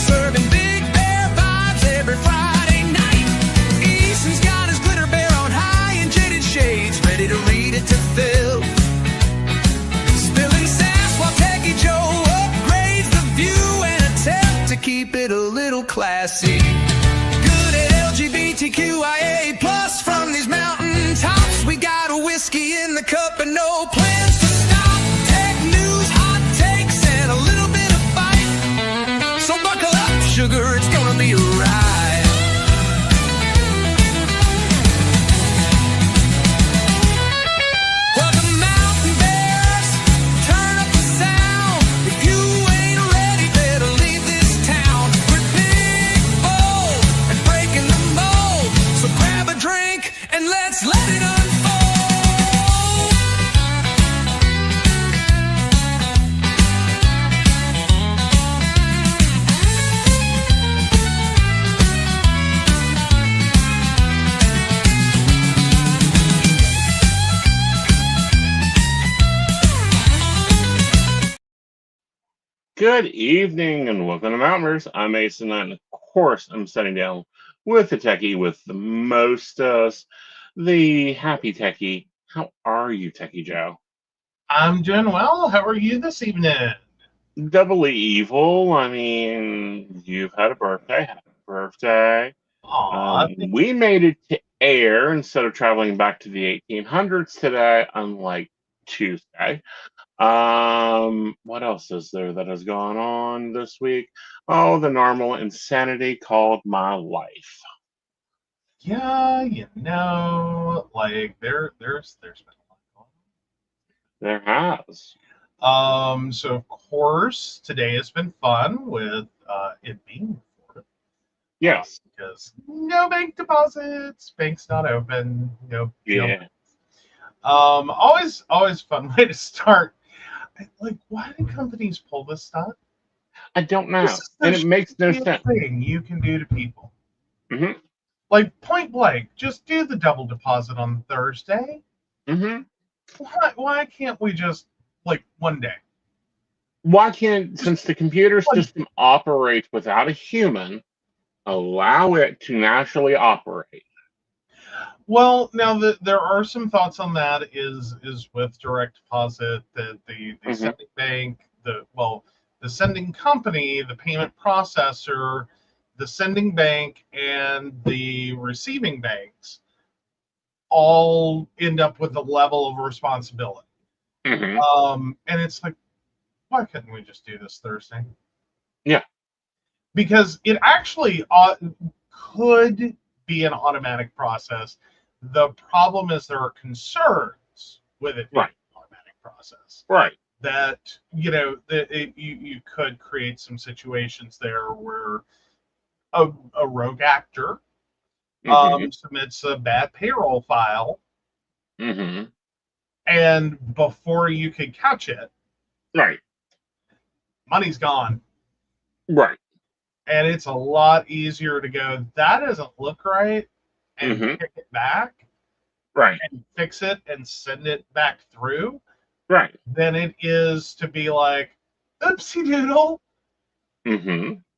serving big bear vibes every Friday night. Aeson's got his glitter bear on high and jaded shades, ready to read it to Phil. Spilling sass while Techy Joe upgrades the view and attempt to keep it a little classy. Good at LGBTQIA plus from these mountain tops. We got a whiskey in the cup and no plans to stop. Tech news, hot takes, and a little bit of fight. So buckle up, sugar, it's gonna be a ride. Well, the mountain bears, turn up the sound. If you ain't ready, better leave this town. We're big, bold, and breaking the mold. So grab a drink and let's let it unfold. Good evening and welcome to Mounters. I'm Aeson Knight, and of course I'm sitting down with the techie with the most, the happy techie. How are you, Techy Joe? I'm doing well. How are you this evening? Doubly evil. I mean, you've had a birthday. Happy birthday. Aw, We made it to air instead of traveling back to the 1800s today, unlike Tuesday. What else is there that has gone on this week? Oh, the normal insanity called my life. yeah, like there's been a lot going There has. on. So of course today has been fun with it being Florida. Yes. Because no bank deposits, bank's not open, no. Yeah. Always fun way to start. Like, why do companies pull this stuff? I don't know. This is the And it makes no shittiest sense. thing you can do to people. Mm-hmm. Like, point blank, just do the double deposit on Thursday. Mm-hmm. Why can't we just, like, one day? Why can't, since the computer system operates without a human, allow it to naturally operate? Well, now there are some thoughts on that. Is with direct deposit that the sending bank, the sending company, the payment processor, the sending bank, and the receiving banks all end up with a level of responsibility. Mm-hmm. And it's like, why couldn't we just do this Thursday? Yeah. Because it actually could be an automatic process. The problem is there are concerns with it being an automatic process. Right. That, you could create some situations there where a rogue actor submits a bad payroll file, and before you could catch it, right, money's gone. Right. And it's a lot easier to go, that doesn't look right, and kick it back, right, and fix it and send it back through, right, than it is to be like, oopsie doodle.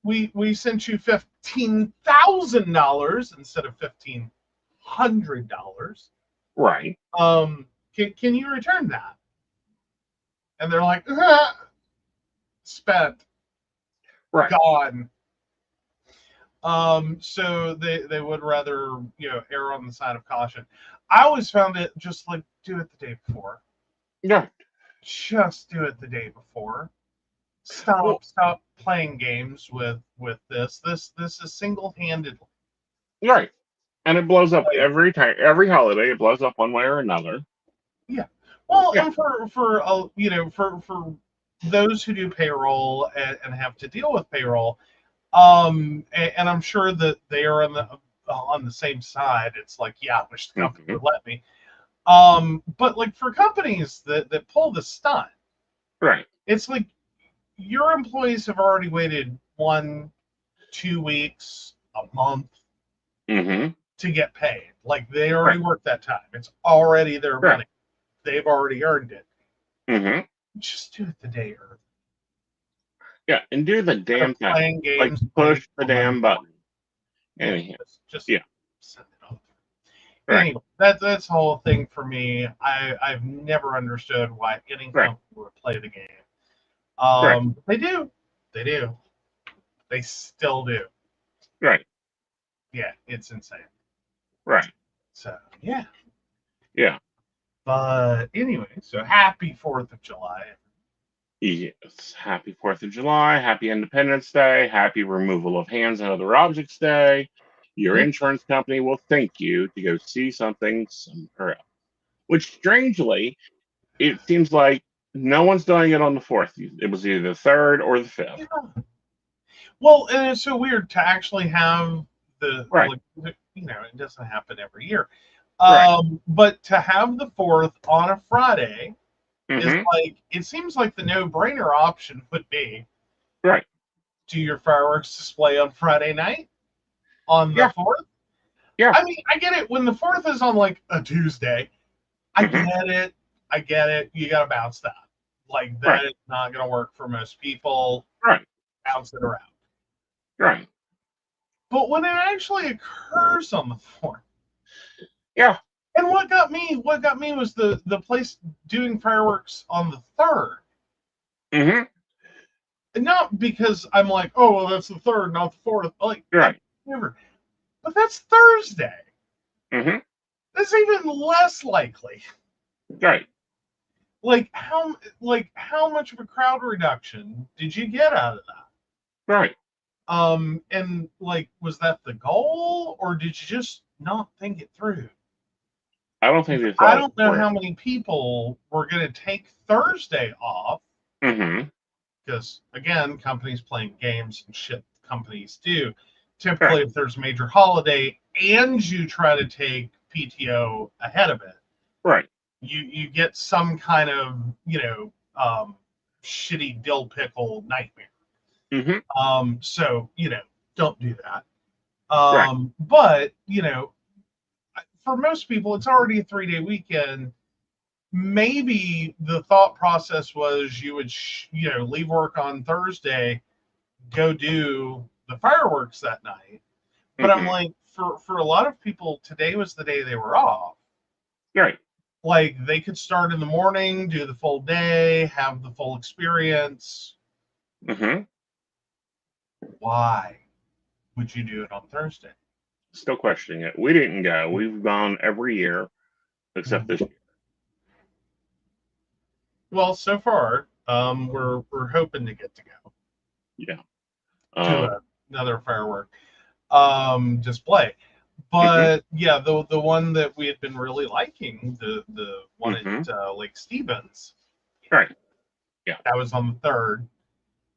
We sent you $15,000 instead of $1,500. Right. Can you return that? And they're like, spent, right, gone. So they would rather, err on the side of caution. I always found it just like, do it the day before. Yeah. Just do it the day before. Stop playing games with this. This is single-handedly. Right. And it blows up every time, every holiday. It blows up one way or another. Yeah. Well, and for those who do payroll and have to deal with payroll, and I'm sure that they are on the same side. It's like, yeah, I wish the company would let me. But like for companies that pull the stunt, right? It's like your employees have already waited 1-2 weeks, a month, to get paid. Like they already worked that time. It's already their money. They've already earned it. Just do it the day early. Yeah, and do the damn thing. Playing Like, games, push the playing damn button. Anyhow. just Yeah. send it on. Right. Anyway, that's the whole thing for me. I've never understood why any Right. company would play the game. Right. They do. They still do. Right. Yeah, it's insane. Right. So yeah. Yeah. But anyway, so happy 4th of July. Yes. Happy 4th of July. Happy Independence Day. Happy Removal of Hands and Other Objects Day. Your Yeah. insurance company will thank you to go see something somewhere else. Which, strangely, it seems like no one's doing it on the 4th. It was either the 3rd or the 5th. Yeah. Well, and it's so weird to actually have the Right. like, it doesn't happen every year. Right. But to have the 4th on a Friday is Mm-hmm. like, it seems like the no-brainer option would be Right. do your fireworks display on Friday night on the Yeah. 4th. Yeah. I mean, I get it when the 4th is on like a Tuesday. I Mhm. get it. You got to bounce that. Like, that Right. is not going to work for most people. Right. Bounce it around. Right. But when it actually occurs on the 4th, Yeah. and what got me was the place doing fireworks on the 3rd. Mm-hmm. And not because I'm like, oh, well, that's the 3rd, not the 4th. Like, Right. whatever. But that's Thursday. Mm-hmm. That's even less likely. Right. Like how much of a crowd reduction did you get out of that? Right. And like, was that the goal, or did you just not think it through? I don't think they I thought don't know how many people were going to take Thursday off, Mm-hmm. because again, companies playing games and shit companies do. Typically, Right. if there's a major holiday and you try to take PTO ahead of it, Right. you get some kind of shitty dill pickle nightmare. Mm-hmm. So don't do that. Right. But for most people, it's already a 3-day weekend. Maybe the thought process was you would leave work on Thursday, go do the fireworks that night. But I'm Mm-hmm. like, for a lot of people, today was the day they were off. Right. Like, they could start in the morning, do the full day, have the full experience. Mm-hmm. Why would you do it on Thursday? Still questioning it. We didn't go. We've gone every year except this year. Well, so far, we're hoping to get to go Yeah. to another firework display. Mm-hmm. But yeah, the one that we had been really liking, the one Mm-hmm. at Lake Stevens, Right. Yeah. that was on the 3rd,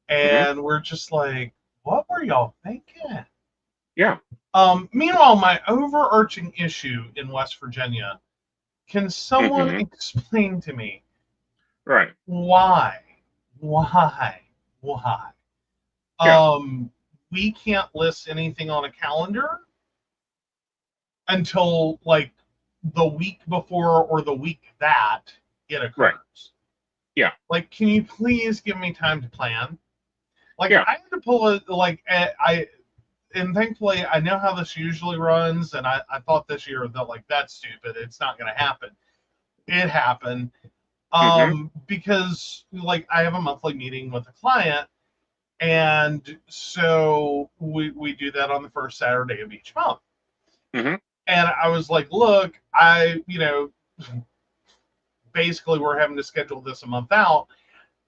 Mm-hmm. and we're just like, what were y'all thinking? Yeah. Meanwhile, my overarching issue in West Virginia, can someone Mm-hmm. explain to me Right. why? Yeah. We can't list anything on a calendar until like the week before or the week that it occurs. Right. Yeah. Like, can you please give me time to plan? Like, Yeah. I had to pull it, like, and thankfully I know how this usually runs, and I thought this year that, like, that's stupid, it's not going to happen. It happened. Mm-hmm. Because, like, I have a monthly meeting with a client, and so we do that on the first Saturday of each month. Mm-hmm. And I was like, look, basically we're having to schedule this a month out.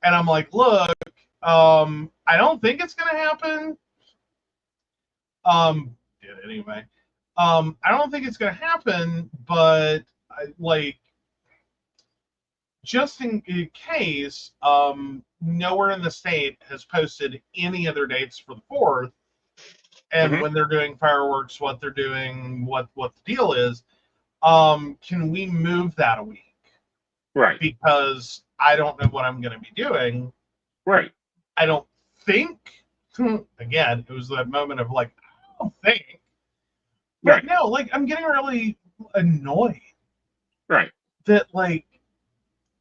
And I'm like, look, I don't think it's going to happen. Did anyway. I don't think it's going to happen, but just in case, nowhere in the state has posted any other dates for the 4th. And Mm-hmm. when they're doing fireworks, what they're doing, what the deal is, can we move that a week? Right. Because I don't know what I'm going to be doing. Right. I don't think, again, it was that moment of like, I don't think. But Right. no, like, I'm getting really annoyed. Right. That, like,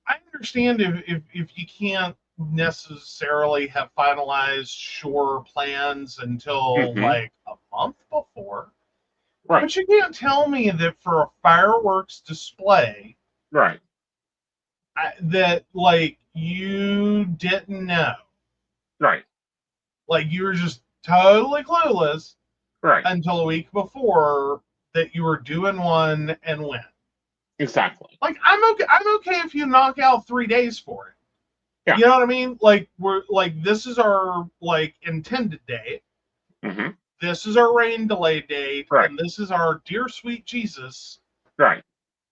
I understand if you can't necessarily have finalized shore plans until Mhm. like a month before. Right. But you can't tell me that for a fireworks display Right. that like you didn't know. Right. Like you were just totally clueless Right. until a week before that you were doing one and went. Exactly. Like I'm okay if you knock out 3 days for it. Yeah. You know what I mean? Like we're like this is our like intended date. Hmm. This is our rain delay date, Right. and this is our dear sweet Jesus. Right.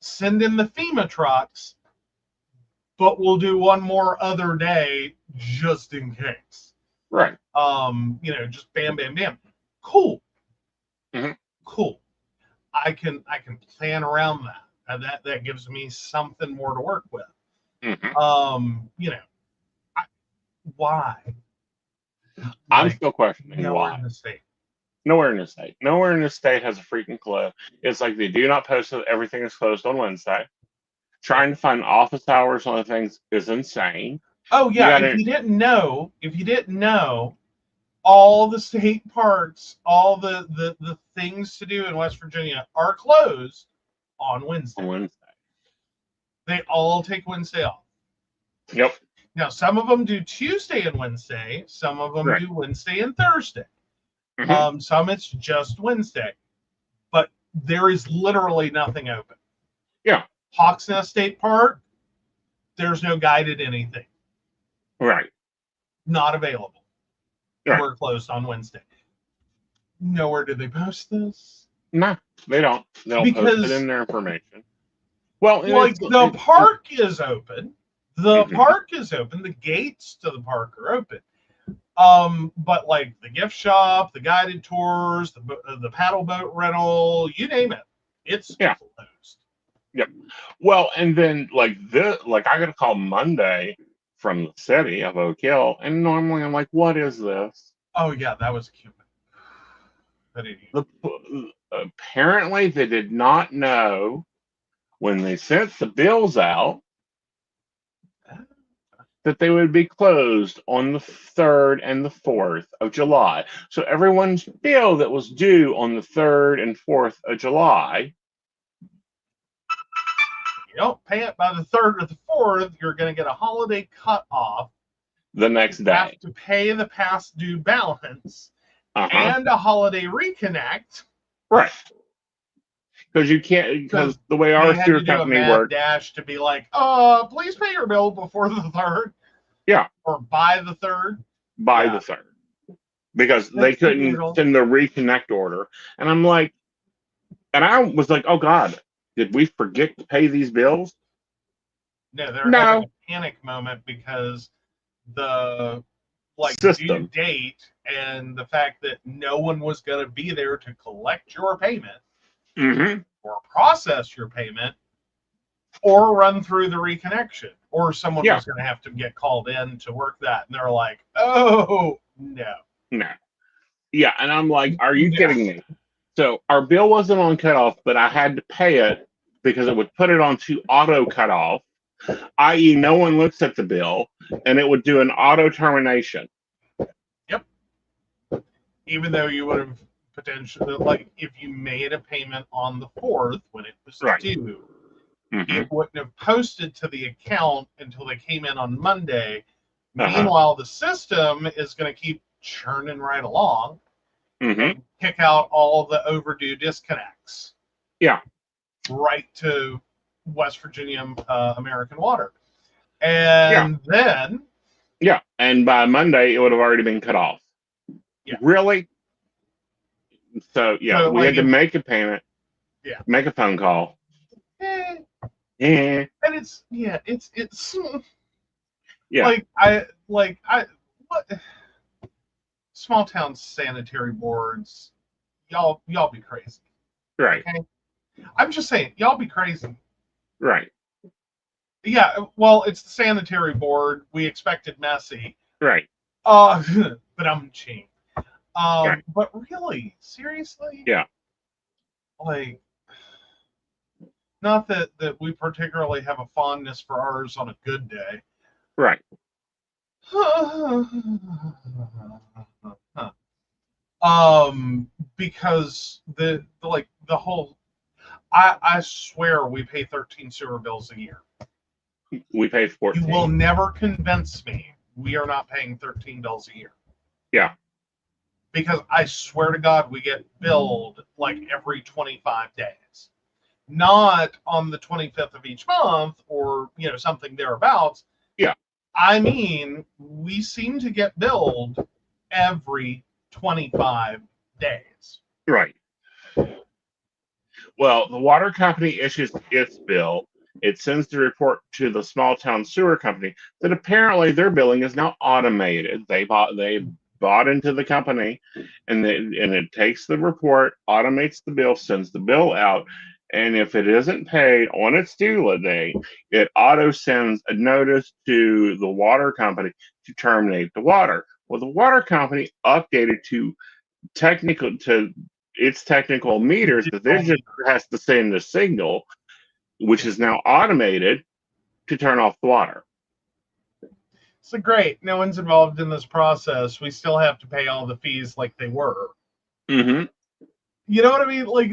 Send in the FEMA trucks, but we'll do one more other day just in case. Right. Just bam, bam, bam. Cool. Mhm. Cool. I can plan around that. And that gives me something more to work with. Hmm. Why? I'm Like still questioning nowhere why. in the state. Nowhere in the state. Nowhere in the state has a freaking clue. It's like they do not post that everything is closed on Wednesday. Trying to find office hours on things is insane. Oh You yeah, gotta if you didn't know, all the state parks, all the things to do in West Virginia are closed on Wednesday. on Wednesday. They all take Wednesday off. Yep. Now, some of them do Tuesday and Wednesday. Some of them Right. do Wednesday and Thursday. Hmm. Some it's just Wednesday. But there is literally nothing open. Yeah. Hawks Nest State Park, there's no guided anything. Right. Not available. Right. We're closed on Wednesday. Nowhere do they post this. No, they don't. They'll post it Because in their information. Well, like the park is open. The Mhm. park is open. The gates to the park are open. But like the gift shop, the guided tours, the paddle boat rental, you name it, it's closed. Yep. Well, and then like I got a call Monday from the city of Oak Hill, and normally I'm like, what is this? Oh yeah, that was cute. Apparently, they did not know when they sent the bills out that they would be closed on the 3rd and the 4th of July. So everyone's bill that was due on the 3rd and 4th of July. You don't pay it by the 3rd or the 4th, you're going to get a holiday cutoff. The next You day. have to pay the past due balance Uh-huh. and a holiday reconnect. Right. Because you can't, because the way our sewer company works. Dash to be like, please pay your bill before the 3rd. Yeah. Or by the 3rd. By the 3rd. Because they couldn't send the reconnect order. And I'm like, and I was like, oh God, did we forget to pay these bills? No, they're having a panic moment because the due date and the fact that no one was going to be there to collect your payment or process your payment or run through the reconnection, or someone was going to have to get called in to work that, and they're like, oh no. Yeah, and I'm like, are you kidding me? So our bill wasn't on cutoff, but I had to pay it because it would put it onto auto cutoff, i.e. no one looks at the bill, and it would do an auto termination. Yep. Even though you would have potentially, like, if you made a payment on the 4th when it was due, it wouldn't have posted to the account until they came in on Monday. Meanwhile, the system is going to keep churning right along and kick out all the overdue disconnects. Yeah. Right to West Virginia American Water. And then... Yeah, and by Monday, it would have already been cut off. Yeah. Really? So, yeah, we had to make a payment. Yeah. Make a phone call. And it's what small town sanitary boards, y'all be crazy. Right. Okay? I'm just saying, y'all be crazy. Right. Yeah, well, it's the sanitary board. We expected messy. Right. But I'm cheap. But really, seriously? Yeah. Like, not that we particularly have a fondness for ours on a good day. Right. Because the whole, I swear we pay 13 sewer bills a year. We pay You will 14. never convince me we are not paying 13 bills a year. Yeah. Because I swear to God, we get billed like every 25 days. Not on the 25th of each month or, something thereabouts. Yeah. I mean, we seem to get billed every 25 days. Right. Well, the water company issues its bill. It sends the report to the small town sewer company that apparently their billing is now automated. They bought into the company, and it takes the report, automates the bill, sends the bill out, and if it isn't paid on its due date, it auto sends a notice to the water company to terminate the water. Well, the water company updated to its technical meters, but this just has to send a signal, which is now automated, to turn off the water. So great. No one's involved in this process. We still have to pay all the fees like they were. Mm-hmm. You know what I mean? Like,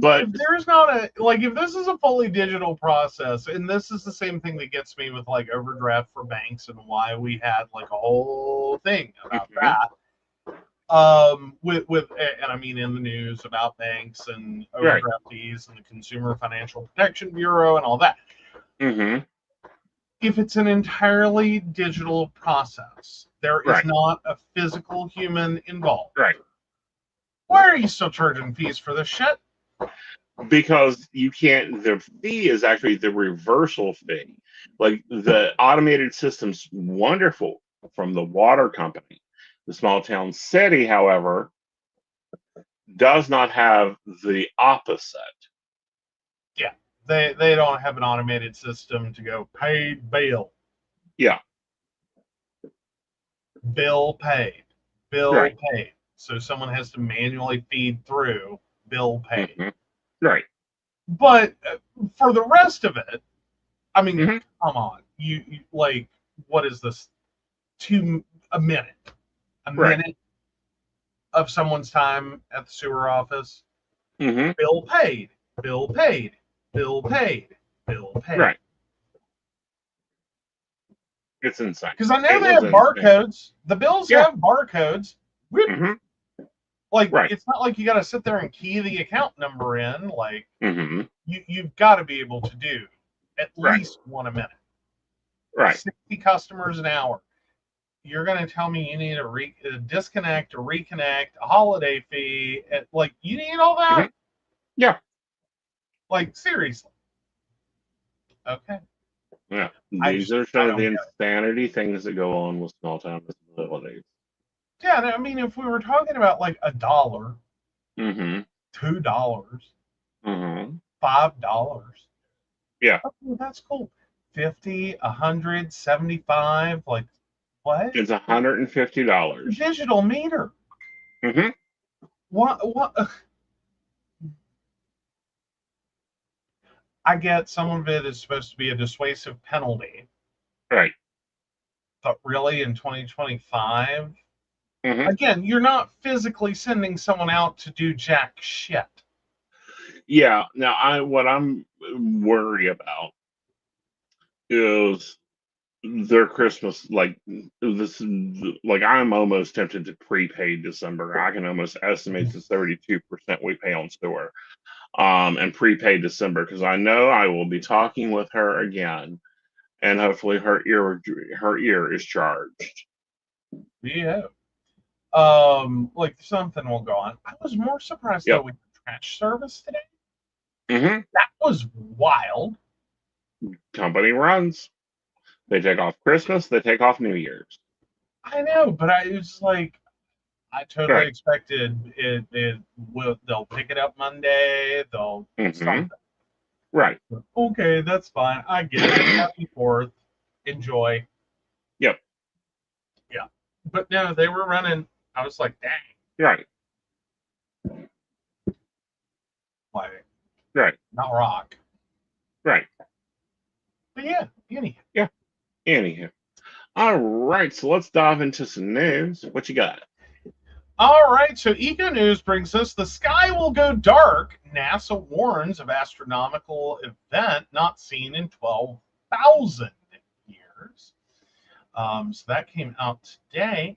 but if there's not if this is a fully digital process, and this is the same thing that gets me with like overdraft for banks and why we had like a whole thing about that. And I mean in the news about banks and overdraft fees and the Consumer Financial Protection Bureau and all that. Mm-hmm. If it's an entirely digital process, there is not a physical human involved. Right. Why are you still charging fees for this shit? Because you can't. The fee is actually the reversal fee. Like the automated system's wonderful from the water company. The small town city, however, does not have the opposite. Yeah, they don't have an automated system to go paid bill. Yeah. Bill paid. Bill paid. So someone has to manually feed through bill paid. Mm-hmm. Right. But for the rest of it, I mean, come on. You like, what is this? A minute of someone's time at the sewer office. Mm-hmm. Bill paid. Bill paid. Bill paid. Bill paid. Right. It's insane. Because I know they have barcodes. The bills have barcodes. Mm-hmm. Like, it's not like you got to sit there and key the account number in. Like, you've got to be able to do at least one a minute. Right. 60 customers an hour. You're going to tell me you need a disconnect, a reconnect, a holiday fee. Like, you need all that? Mm-hmm. Yeah. Like, seriously. Okay. Yeah. These are some of the insanity things that go on with small town municipalities. Yeah, I mean, if we were talking about like $1, $2, $5, yeah, okay, that's cool. 50, 100, 75, like what? It's $150. Digital meter. Mm-hmm. What? I get some of it is supposed to be a dissuasive penalty. Right. But really, in 2025. Again, you're not physically sending someone out to do jack shit. Yeah. Now, what I'm worried about is their Christmas. Like this, like I'm almost tempted to prepay December. I can almost estimate the 32% we pay on store, and prepay December because I know I will be talking with her again, and hopefully her ear is charged. Yeah. Like something will go on. I was more surprised though with the trash service today. That was wild. Company runs. They take off Christmas. They take off New Year's. I know, but I was like, I totally expected it. They'll pick it up Monday. They'll something. Right. Okay, that's fine. I get it. Happy 4th. Enjoy. Yep. Yeah. But no, they were running. I was like, dang. Right. Like, right. Not rock. Right. But yeah, anyhow. Yeah. Anyhow. All right, so let's dive into some news. What you got? All right, so Eco News brings us the sky will go dark. NASA warns of astronomical event not seen in 12,000 years. So that came out today.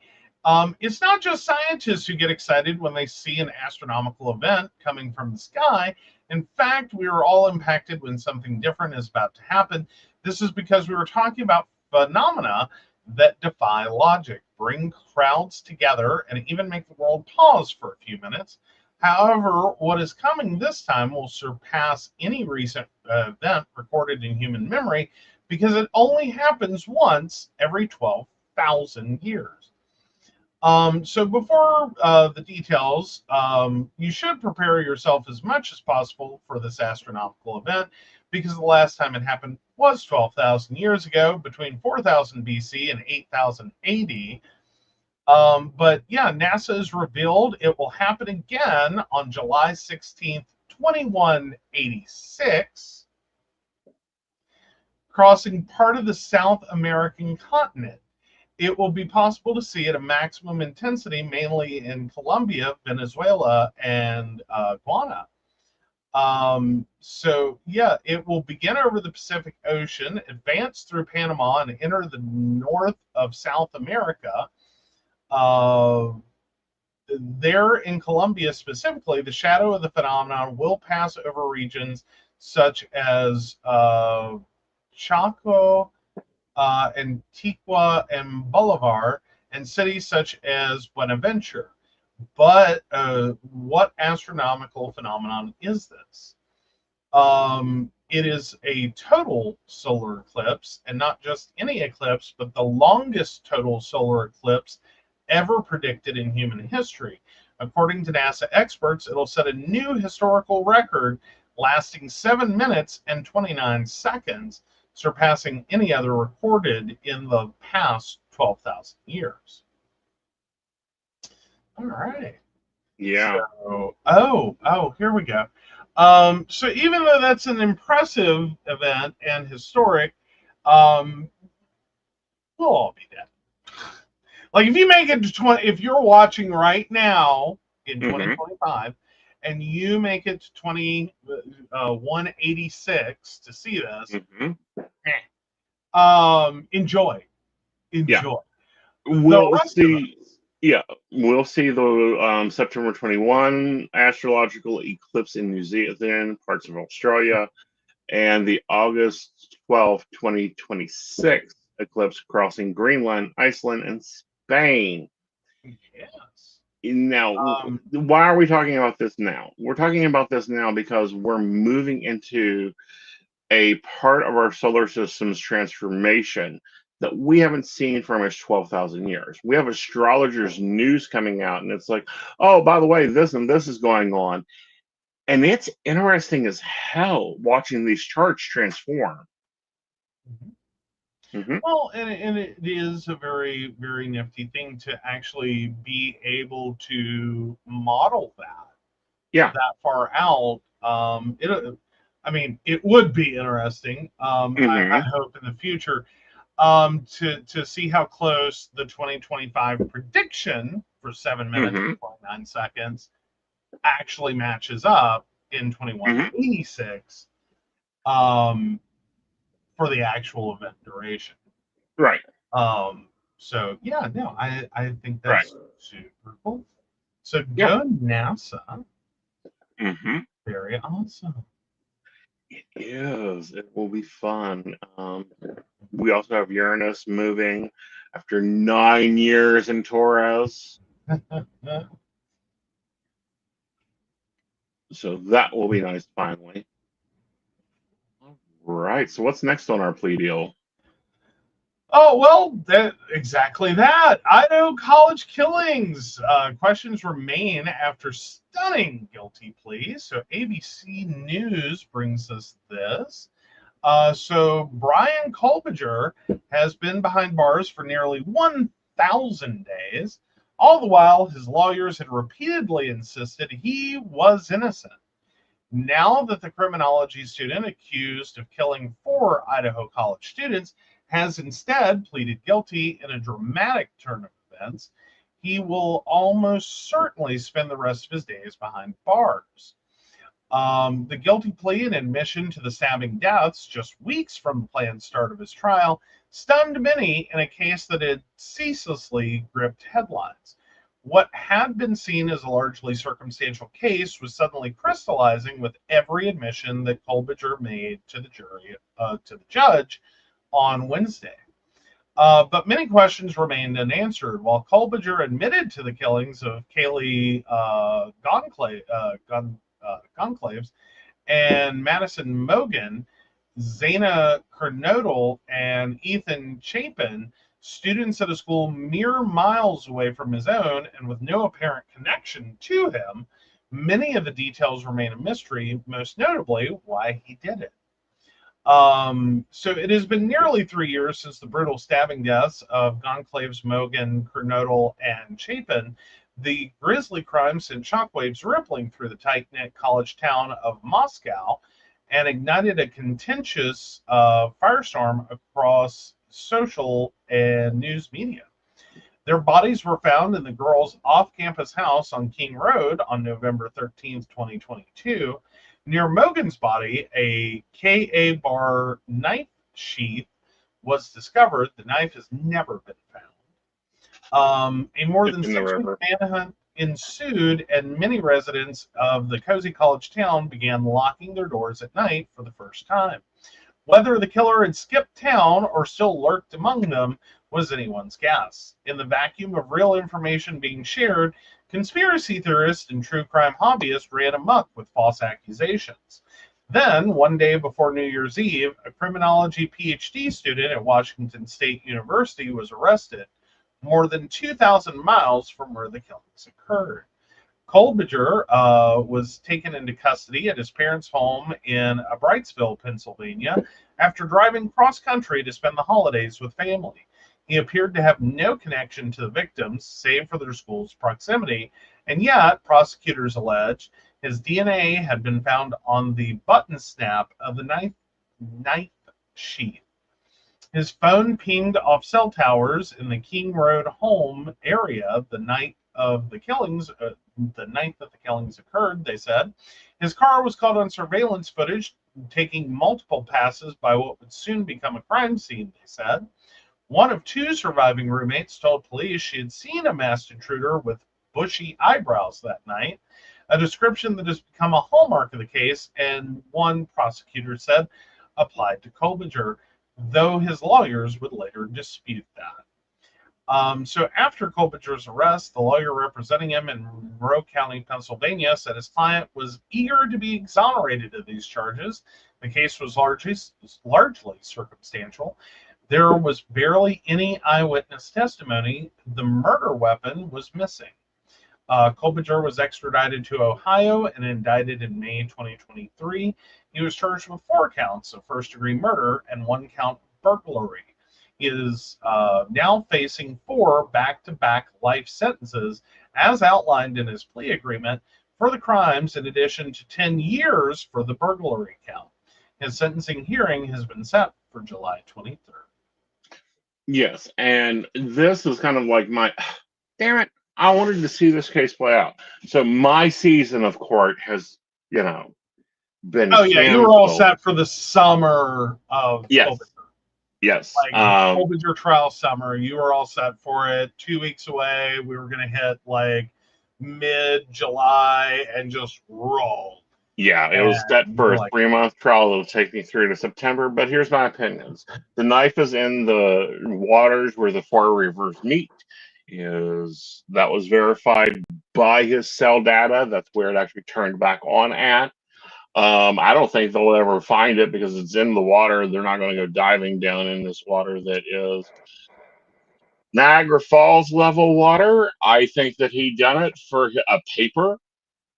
It's not just scientists who get excited when they see an astronomical event coming from the sky. In fact, we are all impacted when something different is about to happen. This is because we were talking about phenomena that defy logic, bring crowds together, and even make the world pause for a few minutes. However, what is coming this time will surpass any recent event recorded in human memory because it only happens once every 12,000 years. So before the details, you should prepare yourself as much as possible for this astronomical event because the last time it happened was 12,000 years ago, between 4000 BC and 8000 AD. But yeah, NASA has revealed it will happen again on July 16th, 2186, crossing part of the South American continent. It will be possible to see at a maximum intensity, mainly in Colombia, Venezuela, and Guyana. So yeah, it will begin over the Pacific Ocean, advance through Panama, and enter the north of South America. There in Colombia specifically, the shadow of the phenomenon will pass over regions such as Chaco, Antigua, and Bolivar, and cities such as Buenaventura. But what astronomical phenomenon is this? It is a total solar eclipse, and not just any eclipse, but the longest total solar eclipse ever predicted in human history. According to NASA experts, it'll set a new historical record lasting 7 minutes and 29 seconds, surpassing any other recorded in the past 12,000 years. All right. Yeah. So, here we go. So even though that's an impressive event and historic, we'll all be dead. Like if you make it to 20, if you're watching right now in 2025 and you make it to 186 to see this, enjoy. Yeah. We'll see. Yeah, we'll see the September 21 astrological eclipse in New Zealand, parts of Australia, and the August 12, 2026 eclipse crossing Greenland, Iceland, and Spain. Yes. Now, why are we talking about this now? We're talking about this now because we're moving into a part of our solar system's transformation that we haven't seen for almost 12,000 years. We have astrologers' news coming out, and it's like, oh, by the way, this and this is going on. And it's interesting as hell watching these charts transform. Well, and it is a very, very nifty thing to actually be able to model that. Yeah. That far out. It would be interesting. I hope in the future to see how close the 2025 prediction for 7 minutes and 29 seconds actually matches up in 2186 for the actual event duration. Right. So yeah, no, I think that's super cool. So go NASA. Very awesome. It is. It will be fun. We also have Uranus moving after 9 years in Taurus. So that will be nice finally. All right. So what's next on our plea deal? Oh, well, exactly that. Idaho college killings. Questions remain after stunning guilty pleas. So ABC News brings us this. So Brian Kolbiger has been behind bars for nearly 1,000 days. All the while, his lawyers had repeatedly insisted he was innocent. Now that the criminology student accused of killing 4 Idaho college students has instead pleaded guilty in a dramatic turn of events. He will almost certainly spend the rest of his days behind bars. The guilty plea and admission to the stabbing deaths just weeks from the planned start of his trial stunned many in a case that had ceaselessly gripped headlines. What had been seen as a largely circumstantial case was suddenly crystallizing with every admission that Kolbiger made to the judge on Wednesday. But many questions remained unanswered. While Kolbiger admitted to the killings of Kaylee Goncalves and Madison Mogan, Zaina Kernodle, and Ethan Chapin, students at a school mere miles away from his own and with no apparent connection to him, many of the details remain a mystery, most notably why he did it. So it has been nearly 3 years since the brutal stabbing deaths of Goncalves, Mogan, Kernodle, and Chapin. The grisly crime sent shockwaves rippling through the tight-knit college town of Moscow and ignited a contentious firestorm across social and news media. Their bodies were found in the girls' off-campus house on King Road on November 13th, 2022. Near Mogan's body, a Ka bar knife sheath was discovered. The knife has never been found. A more than 6-week manhunt ensued, and many residents of the cozy college town began locking their doors at night for the first time. Whether the killer had skipped town or still lurked among them was anyone's guess. In the vacuum of real information being shared, conspiracy theorists and true crime hobbyists ran amok with false accusations. Then, one day before New Year's Eve, a criminology PhD student at Washington State University was arrested, more than 2,000 miles from where the killings occurred. Kolbiger was taken into custody at his parents' home in Brightsville, Pennsylvania, after driving cross-country to spend the holidays with family. He appeared to have no connection to the victims, save for their school's proximity, and yet, prosecutors alleged, his DNA had been found on the button snap of the knife sheath. His phone pinged off cell towers in the King Road home area the night of the killings, the night that the killings occurred, they said. His car was caught on surveillance footage, taking multiple passes by what would soon become a crime scene, they said. One of 2 surviving roommates told police she had seen a masked intruder with bushy eyebrows that night, a description that has become a hallmark of the case, and one prosecutor said applied to Kolbiger, though his lawyers would later dispute that. So after Kolbiger's arrest, the lawyer representing him in Monroe County, Pennsylvania, said his client was eager to be exonerated of these charges. The case was largely circumstantial. There was barely any eyewitness testimony. The murder weapon was missing. Kolbiger was extradited to Ohio and indicted in May 2023. He was charged with 4 counts of first-degree murder and 1 count of burglary. He is now facing 4 back-to-back life sentences, as outlined in his plea agreement, for the crimes, in addition to 10 years for the burglary count. His sentencing hearing has been set for July 23rd. Yes, and this is kind of like damn it, I wanted to see this case play out. So my season of court has, been Oh, yeah, you were all canceled. set for the summer of Yes. Kolbiger. Yes. Like Kolbiger trial summer, you were all set for it. 2 weeks away, we were going to hit like mid-July and just roll. Yeah, it was set for a 3-month trial that'll take me through to September, but here's my opinions. The knife is in the waters where the 4 rivers meet. That was verified by his cell data. That's where it actually turned back on at. I don't think they'll ever find it because it's in the water. They're not going to go diving down in this water that is Niagara Falls level water. I think that he done it for a paper,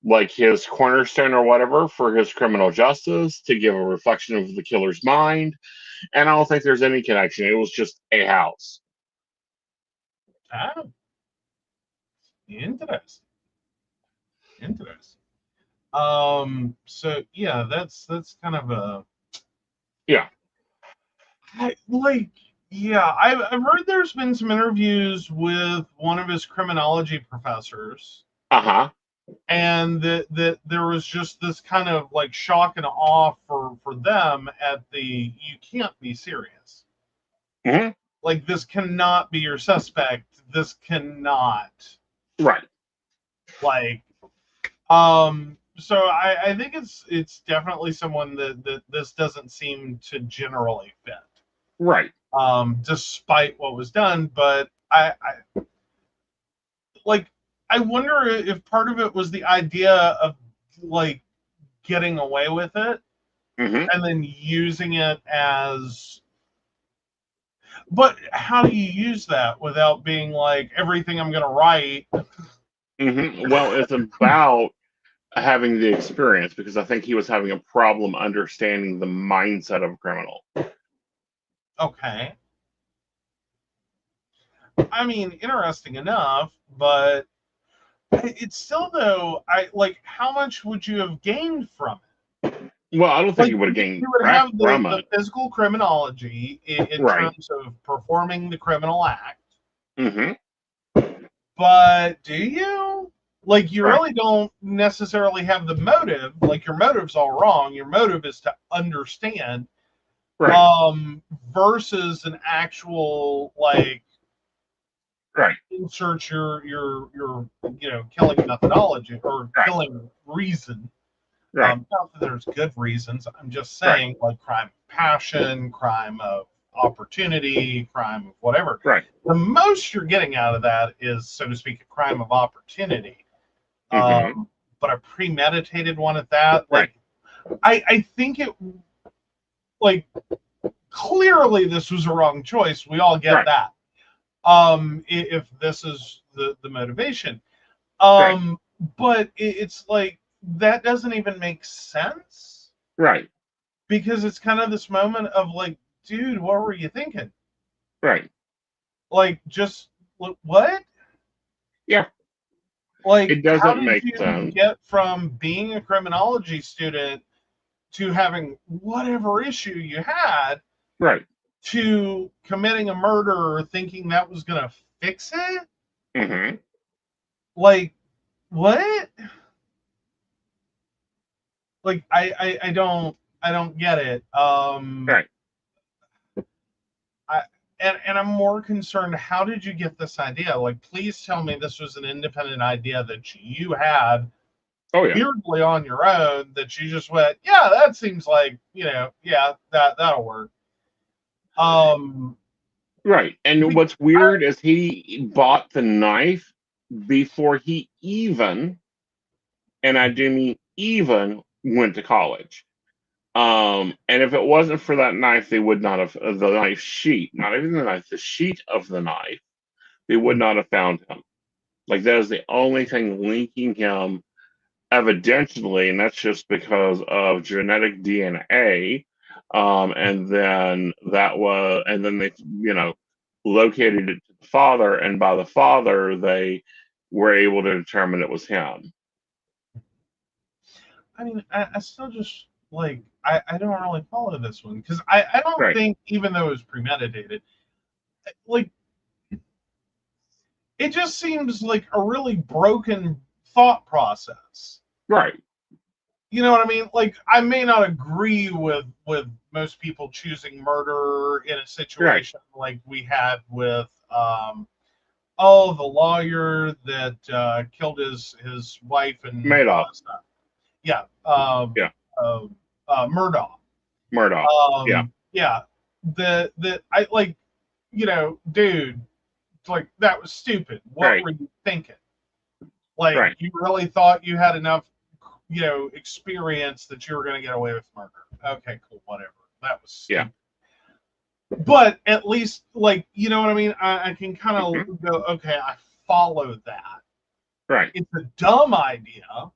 like his cornerstone or whatever, for his criminal justice, to give a reflection of the killer's mind. And I don't think there's any connection. It was just a house. Oh, interesting. So yeah, that's kind of a Yeah. Yeah, I've heard there's been some interviews with one of his criminology professors, Uh-huh. and that there was just this kind of like shock and awe for them at the you can't be serious. Hmm. Like this cannot be your suspect. This cannot. Right. Like so I think it's definitely someone that this doesn't seem to generally fit. Right. Despite what was done, but I like I wonder if part of it was the idea of like getting away with it Hmm. and then using it as, but how do you use that without being like everything I'm gonna write? Hmm. Well, it's about having the experience, because I think he was having a problem understanding the mindset of a criminal. Okay, I mean, interesting enough, but it's still though. I like how much would you have gained from it? Well, I don't think Like he would have you gained would crap have from the it. physical criminology in Right. terms of performing the criminal act, Hmm. but do you? Like you Right. really don't necessarily have the motive. Like your motive's all wrong. Your motive is to understand, Right. versus an actual like Right. insert your killing methodology or Right. killing reason. Right. Not that there's good reasons. I'm just Right. saying like crime of passion, crime of opportunity, crime of whatever. Right. The most you're getting out of that is, so to speak, a crime of opportunity. Hmm. But a premeditated one at that, Right. like I think it like clearly this was a wrong choice. We all get Right. that. If this is the motivation. Right. But it's like that doesn't even make sense Right. because it's kind of this moment of like, dude, what were you thinking? Right. Like, just what? Yeah. Like, It how doesn't did make you sense. get from being a criminology student to having whatever issue you had Right. to committing a murder or thinking that was going to fix it? Hmm. Like, what? Like, I don't get it. Right. I and I'm more concerned. How did you get this idea? Like, please tell me this was an independent idea that you had Oh yeah. weirdly on your own. That you just went, yeah, that seems like yeah, that'll work. Um, Right. And because what's weird is he bought the knife before he even, and I do mean even, went to college. And if it wasn't for that knife, they would not have the knife sheet, not even the knife, the sheet of the knife, they would not have found him. Like that is the only thing linking him evidentially, and that's just because of genetic DNA. And then and then they, located it to the father, and by the father, they were able to determine it was him. I mean, I still just like I don't really follow this one because I don't Right, think even though it was premeditated, like it just seems like a really broken thought process. right, You know what I mean? Like I may not agree with most people choosing murder in a right. situation like we had with oh the lawyer that killed his wife and Madoff. son. Yeah, Yeah, Murdoch. Murdoch. Yeah, Yeah, the I like dude, like that was stupid. What right, were you thinking? Like right. you really thought you had enough experience that you were going to get away with murder. Okay, cool, whatever. That was Yeah. stupid. But at least, like, you know what I mean? I can kind Hmm. of go, okay, I follow that. Right, It's a dumb idea,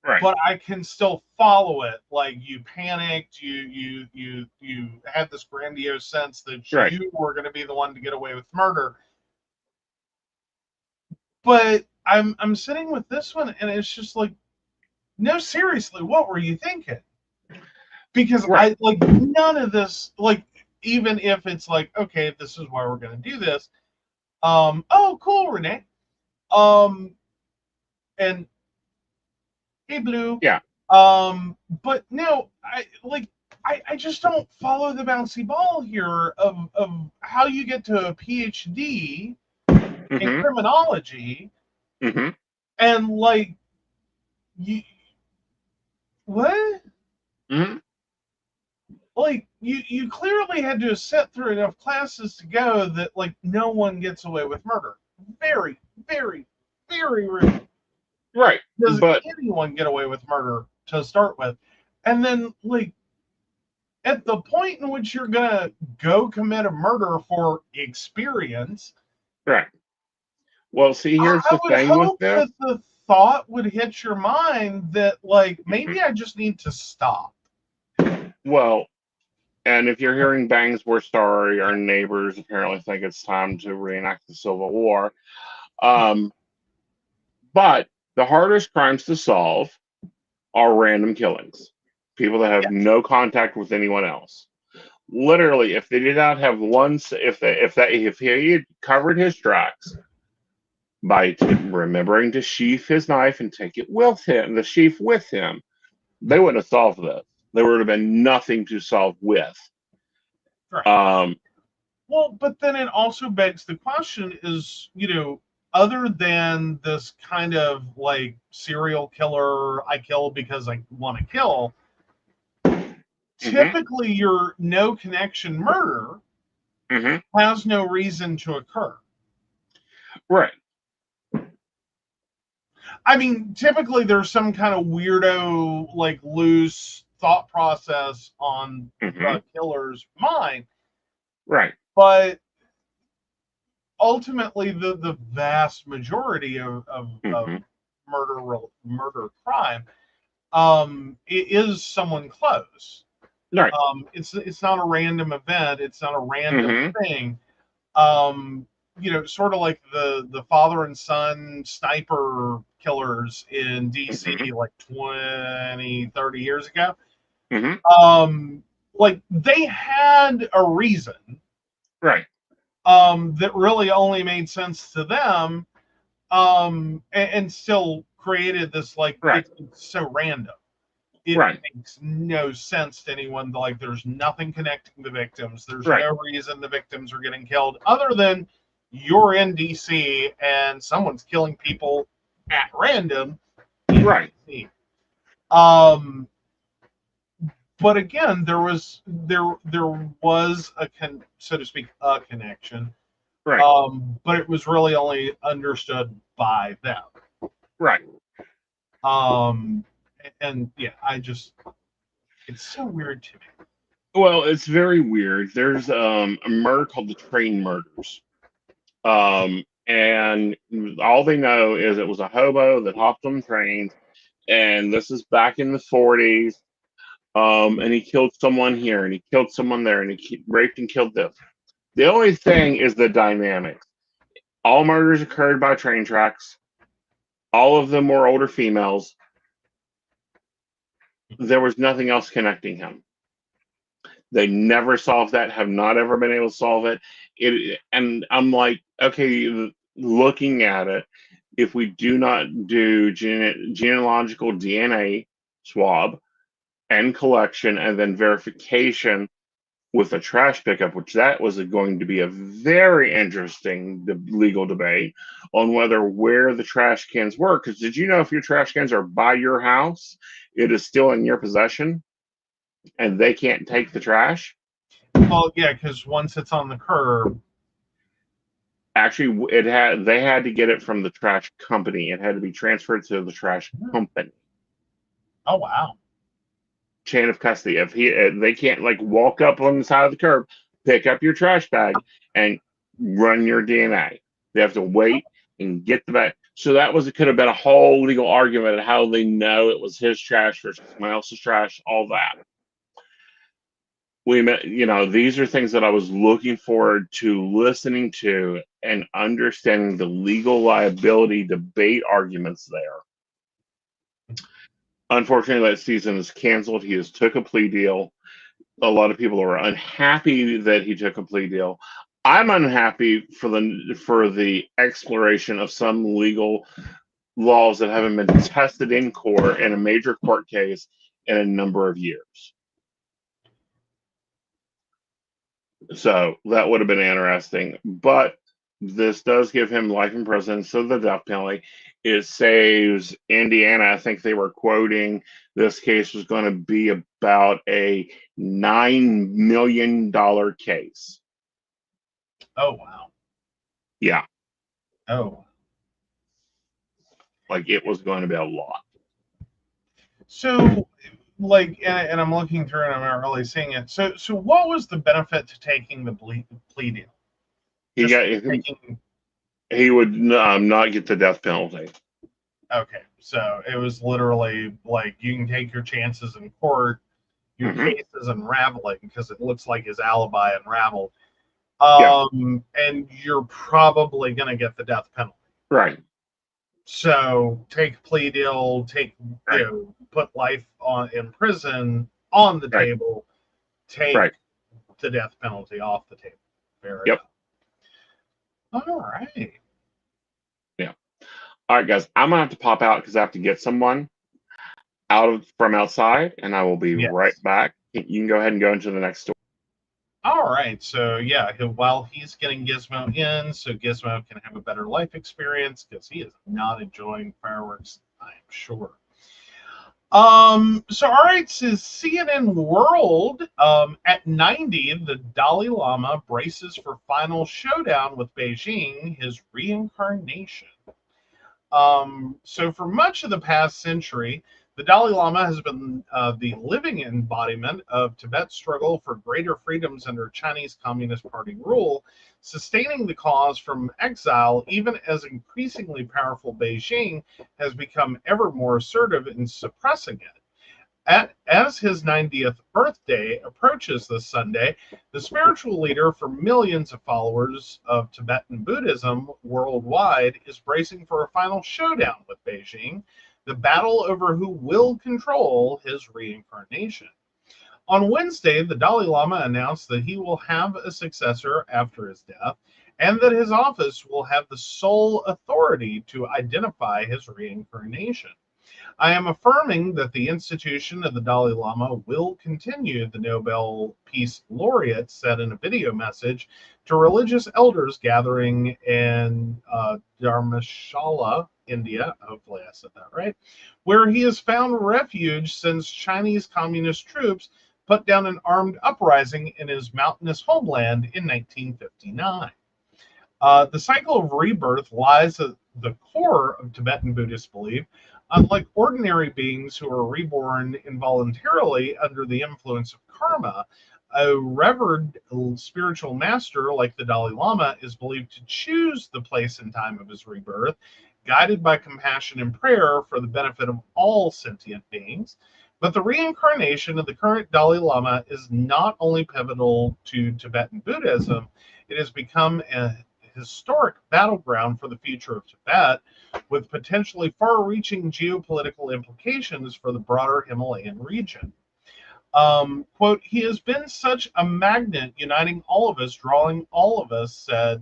right, but I can still follow it. Like, you panicked, you had this grandiose sense that right. you were going to be the one to get away with murder. But I'm sitting with this one, and it's just like, no, seriously, what were you thinking? Because Right. I like none of this. Like even if it's like, okay, this is why we're going to do this. Oh, cool, Renee. And hey, Blue. Yeah. But no, I just don't follow the bouncy ball here of how you get to a PhD in criminology Mm-hmm. and like you what? Mm-hmm. Like you clearly had to sit through enough classes to go that like no one gets away with murder. Very, very, very rare. Right. Does But anyone get away with murder to start with? And then like at the point in which you're gonna go commit a murder for experience, right. Well, see, here's I the would thing with hope this. that the thought would hit your mind that like maybe Mhm. I just need to stop. Well, and if you're hearing bangs, we're sorry. Our neighbors apparently think it's time to reenact the Civil War. Um, but the hardest crimes to solve are random killings. People that have Yeah, no contact with anyone else. Literally, if they did not have if he had covered his tracks by remembering to sheath his knife and take it with him, the sheath with him, they wouldn't have solved this. There would have been nothing to solve with. right. Um, Well, but then it also begs the question is, other than this kind of like serial killer, I kill because I want to kill, mhm, typically your no connection murder mhm, has no reason to occur. right, I mean, typically there's some kind of weirdo, like loose thought process on mhm, the killer's mind, right, but ultimately the vast majority of mhm, murder crime it is someone close. right, It's not a random event. It's not a random mhm, thing. Sort of like the father and son sniper killers in mhm, DC like 20, 30 years ago. mhm, Like they had a reason right, that really only made sense to them, and still created this like right, it's so random. It right, makes no sense to anyone. Like, there's nothing connecting the victims. There's right, no reason the victims are getting killed other than you're in DC and someone's killing people at random in right, DC. Um, but again, there was so to speak, a connection. right, But it was really only understood by them. right. Um, and yeah, it's so weird to me. Well, it's very weird. There's a murder called the train murders. And all they know is it was a hobo that hopped on trains, and this is back in the 40s. And he killed someone here, and he killed someone there, and he raped and killed them. The only thing is the dynamics. All murders occurred by train tracks. All of them were older females. There was nothing else connecting him. They never solved that, have not ever been able to solve it. And I'm like, okay, looking at it, if we do not do genealogical DNA swab and collection and then verification with a trash pickup, which that was going to be a very interesting legal debate on where the trash cans were. Because did you know if your trash cans are by your house, it is still in your possession and they can't take the trash? Well, yeah, because once it's on the curb, Actually, they had to get it from the trash company. It had to be transferred to the trash company. oh wow, Chain of custody. If they can't like walk up on the side of the curb, pick up your trash bag, and run your DNA. They have to wait and get the bag. So it could have been a whole legal argument of how they know it was his trash versus someone else's trash. All that. These are things that I was looking forward to listening to and understanding the legal liability debate arguments there. Unfortunately, that season is canceled. He has took a plea deal. a lot of people are unhappy that he took a plea deal. I'm unhappy for the exploration of some legal laws that haven't been tested in court in a major court case in a number of years. So that would have been interesting. But this does give him life in prison, so the death penalty. It saves Indiana. I think they were quoting this case was going to be about a $9 million case. Oh, wow. Yeah. Oh. Like it was going to be a lot. So, like, and I'm looking through and I'm not really seeing it. So what was the benefit to taking the plea deal? He would not get the death penalty. Okay, so it was literally like you can take your chances in court. Your case is unraveling because it looks like his alibi unraveled. And you're probably going to get the death penalty. Right. So take a plea deal, put life in prison on the table, take the death penalty off the table. Fair enough. All right. Yeah. All right, guys. I'm gonna have to pop out because I have to get someone from outside, and I will be right back. You can go ahead and go into the next story. All right. So yeah, while he's getting Gizmo in, so Gizmo can have a better life experience because he is not enjoying fireworks, I'm sure. So all right, says CNN World, at 90, the Dalai Lama braces for final showdown with Beijing, his reincarnation. So for much of the past century, the Dalai Lama has been the living embodiment of Tibet's struggle for greater freedoms under Chinese Communist Party rule, sustaining the cause from exile, even as increasingly powerful Beijing has become ever more assertive in suppressing it. As his 90th birthday approaches this Sunday, the spiritual leader for millions of followers of Tibetan Buddhism worldwide is bracing for a final showdown with Beijing, the battle over who will control his reincarnation. On Wednesday, the Dalai Lama announced that he will have a successor after his death, and that his office will have the sole authority to identify his reincarnation. I am affirming that the institution of the Dalai Lama will continue, the Nobel Peace Laureate said in a video message to religious elders gathering in Dharamshala, India, hopefully I said that right, where he has found refuge since Chinese communist troops put down an armed uprising in his mountainous homeland in 1959. The cycle of rebirth lies at the core of Tibetan Buddhist belief. Unlike ordinary beings who are reborn involuntarily under the influence of karma, a revered spiritual master like the Dalai Lama is believed to choose the place and time of his rebirth, guided by compassion and prayer for the benefit of all sentient beings. But the reincarnation of the current Dalai Lama is not only pivotal to Tibetan Buddhism, it has become a historic battleground for the future of Tibet, with potentially far-reaching geopolitical implications for the broader Himalayan region. Quote, he has been such a magnet uniting all of us, drawing all of us, said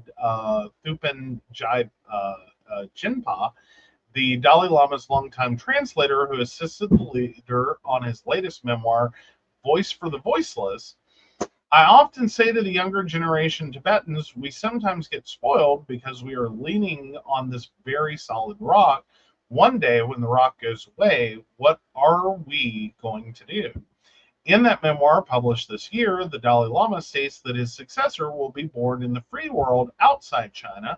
Thupen Jinpa, the Dalai Lama's longtime translator who assisted the leader on his latest memoir, Voice for the Voiceless. I often say to the younger generation Tibetans, we sometimes get spoiled because we are leaning on this very solid rock. One day when the rock goes away, what are we going to do? In that memoir published this year, the Dalai Lama states that his successor will be born in the free world outside China,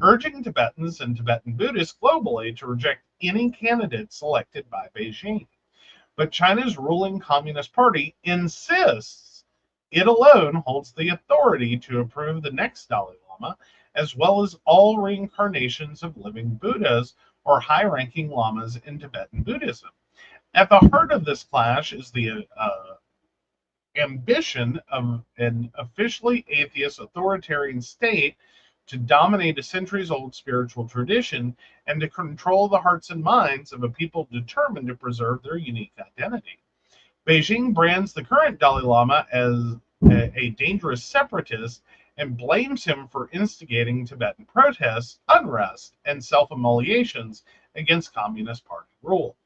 urging Tibetans and Tibetan Buddhists globally to reject any candidate selected by Beijing. But China's ruling Communist Party insists it alone holds the authority to approve the next Dalai Lama, as well as all reincarnations of living Buddhas or high-ranking lamas in Tibetan Buddhism. At the heart of this clash is the ambition of an officially atheist authoritarian state to dominate a centuries-old spiritual tradition and to control the hearts and minds of a people determined to preserve their unique identity. Beijing brands the current Dalai Lama as a dangerous separatist and blames him for instigating Tibetan protests, unrest, and self-immolations against Communist Party rule.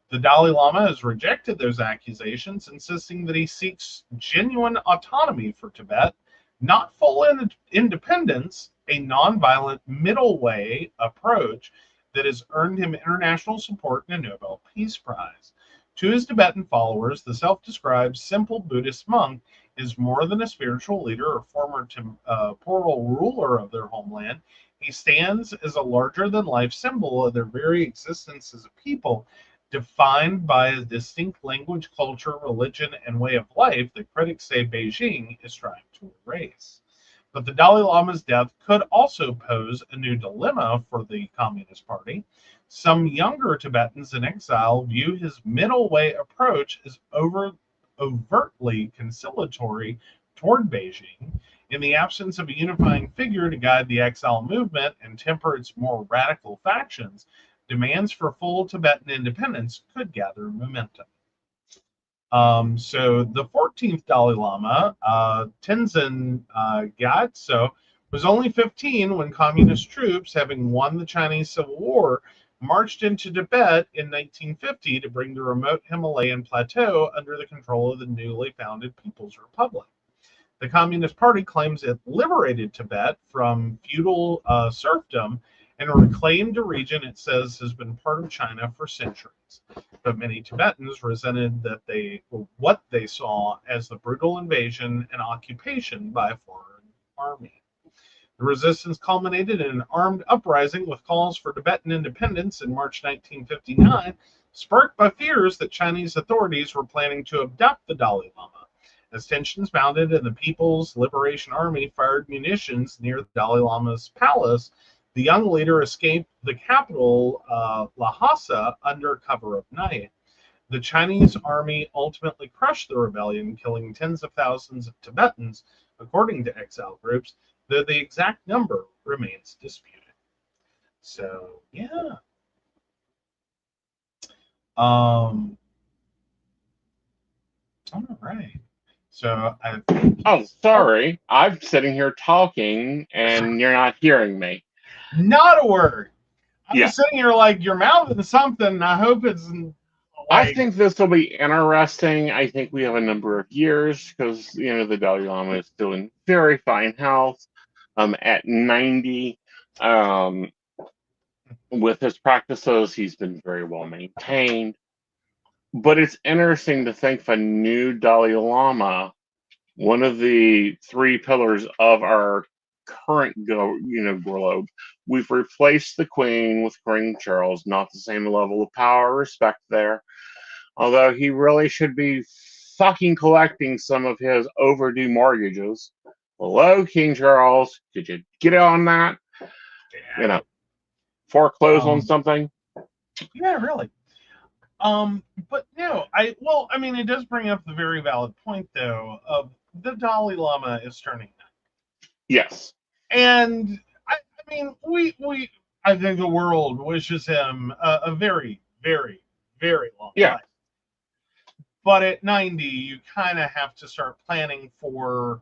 The Dalai Lama has rejected those accusations, insisting that he seeks genuine autonomy for Tibet, not full independence, a nonviolent middle way approach that has earned him international support and a Nobel Peace Prize. To his Tibetan followers, the self-described simple Buddhist monk is more than a spiritual leader or former temporal ruler of their homeland. He stands as a larger-than-life symbol of their very existence as a people, defined by a distinct language, culture, religion, and way of life that critics say Beijing is trying to erase. But the Dalai Lama's death could also pose a new dilemma for the Communist Party. Some younger Tibetans in exile view his middle way approach as overtly conciliatory toward Beijing. In the absence of a unifying figure to guide the exile movement and temper its more radical factions, demands for full Tibetan independence could gather momentum. So the 14th Dalai Lama, Tenzin Gyatso, was only 15 when communist troops, having won the Chinese Civil War, marched into Tibet in 1950 to bring the remote Himalayan plateau under the control of the newly founded People's Republic. The Communist Party claims it liberated Tibet from feudal serfdom and reclaimed a region it says has been part of China for centuries. But many Tibetans resented what they saw as the brutal invasion and occupation by a foreign army. The resistance culminated in an armed uprising with calls for Tibetan independence in March 1959, sparked by fears that Chinese authorities were planning to abduct the Dalai Lama. As tensions mounted and the People's Liberation Army fired munitions near the Dalai Lama's palace, the young leader escaped the capital, Lhasa, under cover of night. The Chinese army ultimately crushed the rebellion, killing tens of thousands of Tibetans, according to exile groups, though the exact number remains disputed. So, yeah. All right. So I think. Oh, sorry. I'm sitting here talking and you're not hearing me. Not a word. I'm Yeah. sitting here like you're mouthing something. I hope it's. I think this will be interesting. I think we have a number of years because, the Dalai Lama is still in very fine health. At 90, with his practices, he's been very well maintained. But it's interesting to think of a new Dalai Lama, one of the three pillars of our current globe. We've replaced the Queen with King Charles, not the same level of power or respect there. Although he really should be fucking collecting some of his overdue mortgages. Hello, King Charles. Could you get on that? Foreclose on something? Yeah, really. But no, it does bring up the very valid point, though, of the Dalai Lama is turning 90. Yes. And I think the world wishes him a very, very, very long life. But at 90, you kind of have to start planning for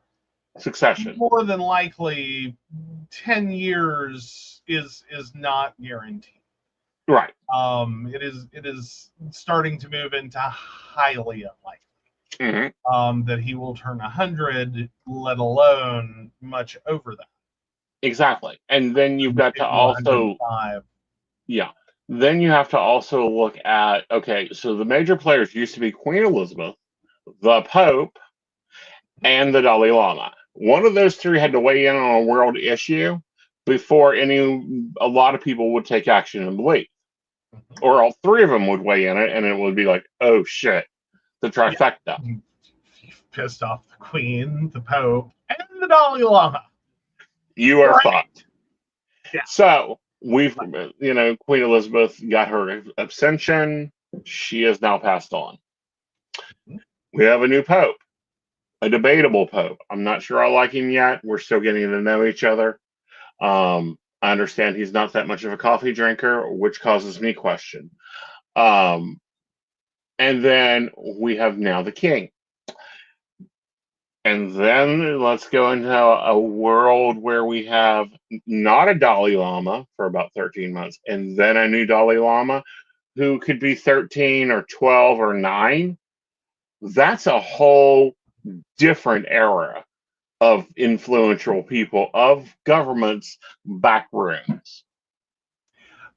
succession. More than likely, 10 years is not guaranteed. Right. It is starting to move into highly unlikely that he will turn 100, let alone much over that. Exactly. And then you've got to also, then you have to also look at, okay, so the major players used to be Queen Elizabeth, the Pope, and the Dalai Lama. One of those three had to weigh in on a world issue before a lot of people would take action and believe. Or all three of them would weigh in it, and it would be like, oh shit, the trifecta. Yeah. You've pissed off the Queen, the Pope, and the Dalai Lama. You are fucked. Yeah. So we've, Queen Elizabeth got her ascension. She has now passed on. We have a new Pope, a debatable Pope. I'm not sure I like him yet. We're still getting to know each other. I understand he's not that much of a coffee drinker, which causes me question. And then we have now the king. And then let's go into a world where we have not a Dalai Lama for about 13 months, and then a new Dalai Lama who could be 13 or 12 or 9. That's a whole different era of influential people, of government's back rooms.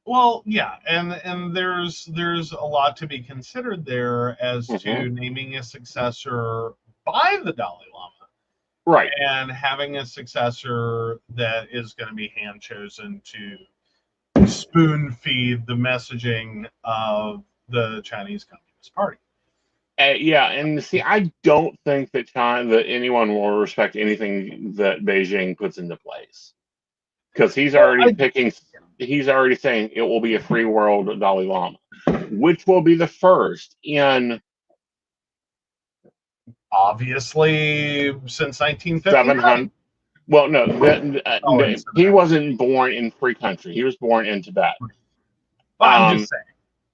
Well, yeah, and there's a lot to be considered there as to naming a successor by the Dalai Lama. Right. And having a successor that is going to be hand chosen to spoon feed the messaging of the Chinese Communist Party. Yeah, and see, I don't think that anyone will respect anything that Beijing puts into place, because he's already he's already saying it will be a free world Dalai Lama, which will be the first in obviously since 1950. 700. Well, no, he wasn't born in free country. He was born in Tibet. Well, I'm just saying.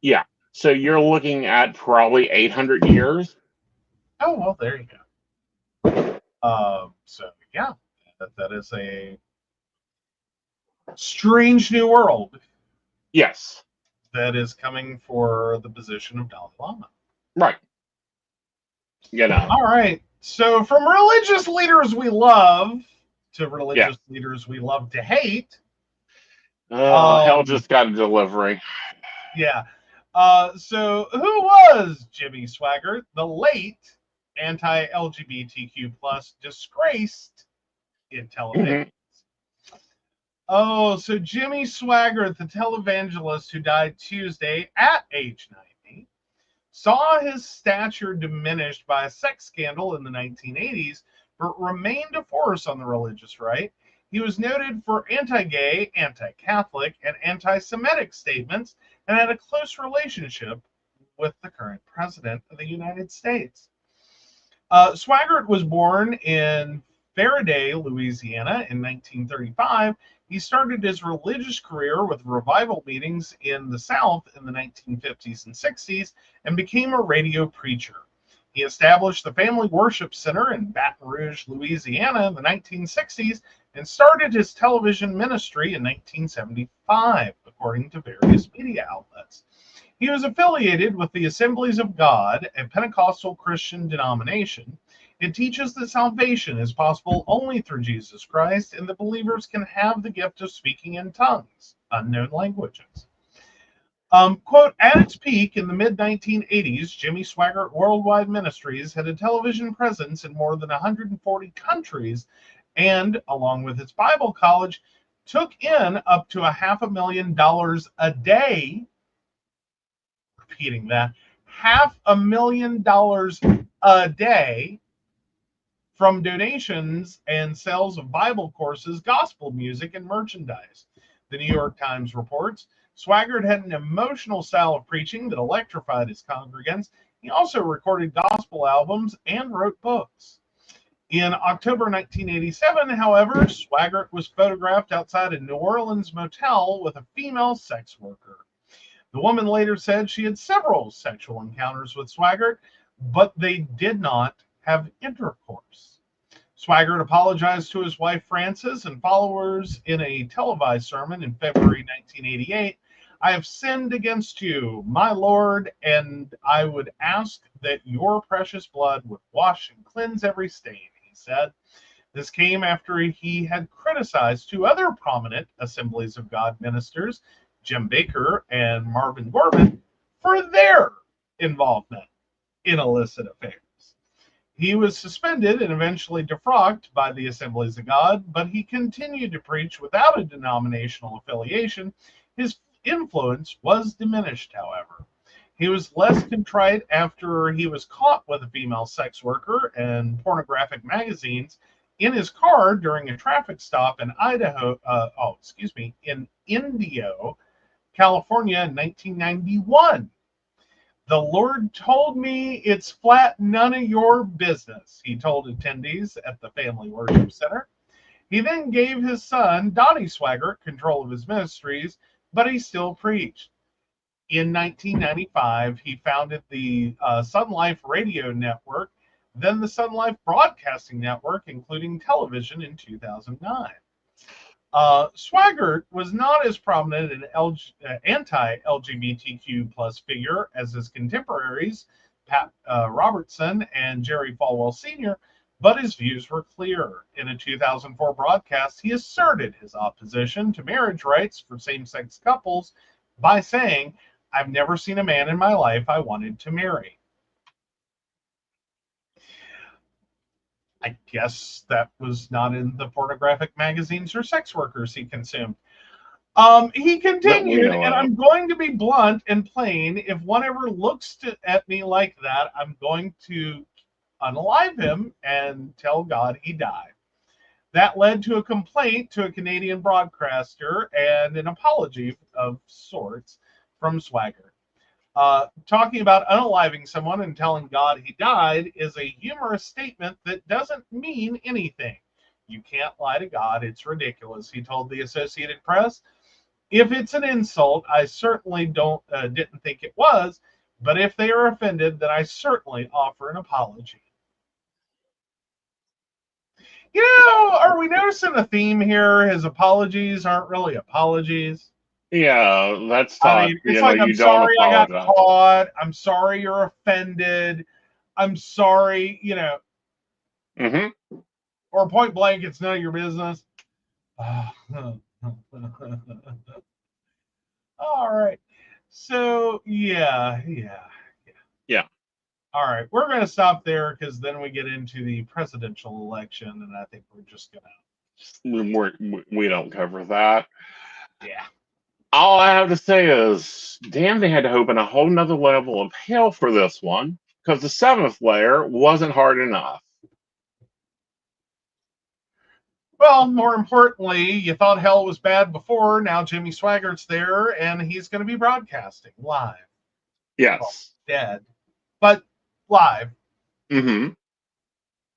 Yeah. So you're looking at probably 800 years. Oh, well, there you go. So, yeah, that is a strange new world. Yes. That is coming for the position of Dalai Lama. Right. You know. All right. So, from religious leaders we love to religious leaders we love to hate. Hell just got a delivery. Yeah. So who was Jimmy Swaggart, the late anti-LGBTQ plus disgraced in television? Oh, so Jimmy Swaggart, the televangelist who died Tuesday at age 90, saw his stature diminished by a sex scandal in the 1980s, but remained a force on the religious right. He was noted for anti-gay, anti-Catholic, and anti-Semitic statements, and had a close relationship with the current president of the United States. Swaggart was born in Faraday, Louisiana in 1935. He started his religious career with revival meetings in the South in the 1950s and 60s and became a radio preacher. He established the Family Worship Center in Baton Rouge, Louisiana in the 1960s and started his television ministry in 1975, according to various media outlets. He was affiliated with the Assemblies of God, a Pentecostal Christian denomination. It teaches that salvation is possible only through Jesus Christ, and that believers can have the gift of speaking in tongues, unknown languages. Quote, at its peak in the mid-1980s, Jimmy Swaggart Worldwide Ministries had a television presence in more than 140 countries and, along with its Bible college, took in up to $500,000 a day. Repeating that, $500,000 a day from donations and sales of Bible courses, gospel music, and merchandise. The New York Times reports, Swaggart had an emotional style of preaching that electrified his congregants. He also recorded gospel albums and wrote books. In October 1987, however, Swaggart was photographed outside a New Orleans motel with a female sex worker. The woman later said she had several sexual encounters with Swaggart, but they did not have intercourse. Swaggart apologized to his wife Frances and followers in a televised sermon in February 1988. I have sinned against you, my Lord, and I would ask that your precious blood would wash and cleanse every stain, he said. This came after he had criticized two other prominent Assemblies of God ministers, Jim Baker and Marvin Gorman, for their involvement in illicit affairs. He was suspended and eventually defrocked by the Assemblies of God, but he continued to preach without a denominational affiliation. His influence was diminished, however. He was less contrite after he was caught with a female sex worker and pornographic magazines in his car during a traffic stop in Indio, California in 1991. The Lord told me it's flat none of your business, he told attendees at the Family Worship Center. He then gave his son, Donnie Swaggart, control of his ministries, but he still preached. In 1995, he founded the Sun Life Radio Network, then the Sun Life Broadcasting Network, including television in 2009. Swaggart was not as prominent an anti-LGBTQ plus figure as his contemporaries, Pat Robertson and Jerry Falwell Sr., but his views were clear. In a 2004 broadcast, he asserted his opposition to marriage rights for same-sex couples by saying, "I've never seen a man in my life I wanted to marry." I guess that was not in the pornographic magazines or sex workers he consumed. He continued, and I'm going to be blunt and plain. If one ever looks at me like that, I'm going to unalive him and tell God he died. That led to a complaint to a Canadian broadcaster and an apology of sorts from Swaggart. Talking about unaliving someone and telling God he died is a humorous statement that doesn't mean anything. You can't lie to God. It's ridiculous, he told the Associated Press. If it's an insult, I certainly didn't think it was, but if they are offended, then I certainly offer an apology. You know, are we noticing a theme here? His apologies aren't really apologies. Yeah, that's not. I mean, it's like, I'm sorry I got caught. I'm sorry you're offended. I'm sorry, you know. Mm-hmm. Or point blank, it's none of your business. All right. So, yeah. All right. We're going to stop there because then we get into the presidential election, and I think we're just going to. We don't cover that. Yeah. All I have to say is, damn, they had to open a whole nother level of hell for this one because the 7th layer wasn't hard enough. Well, more importantly, you thought hell was bad before. Now Jimmy Swaggart's there, and he's going to be broadcasting live. Yes. Well, dead, but live. Mm-hmm.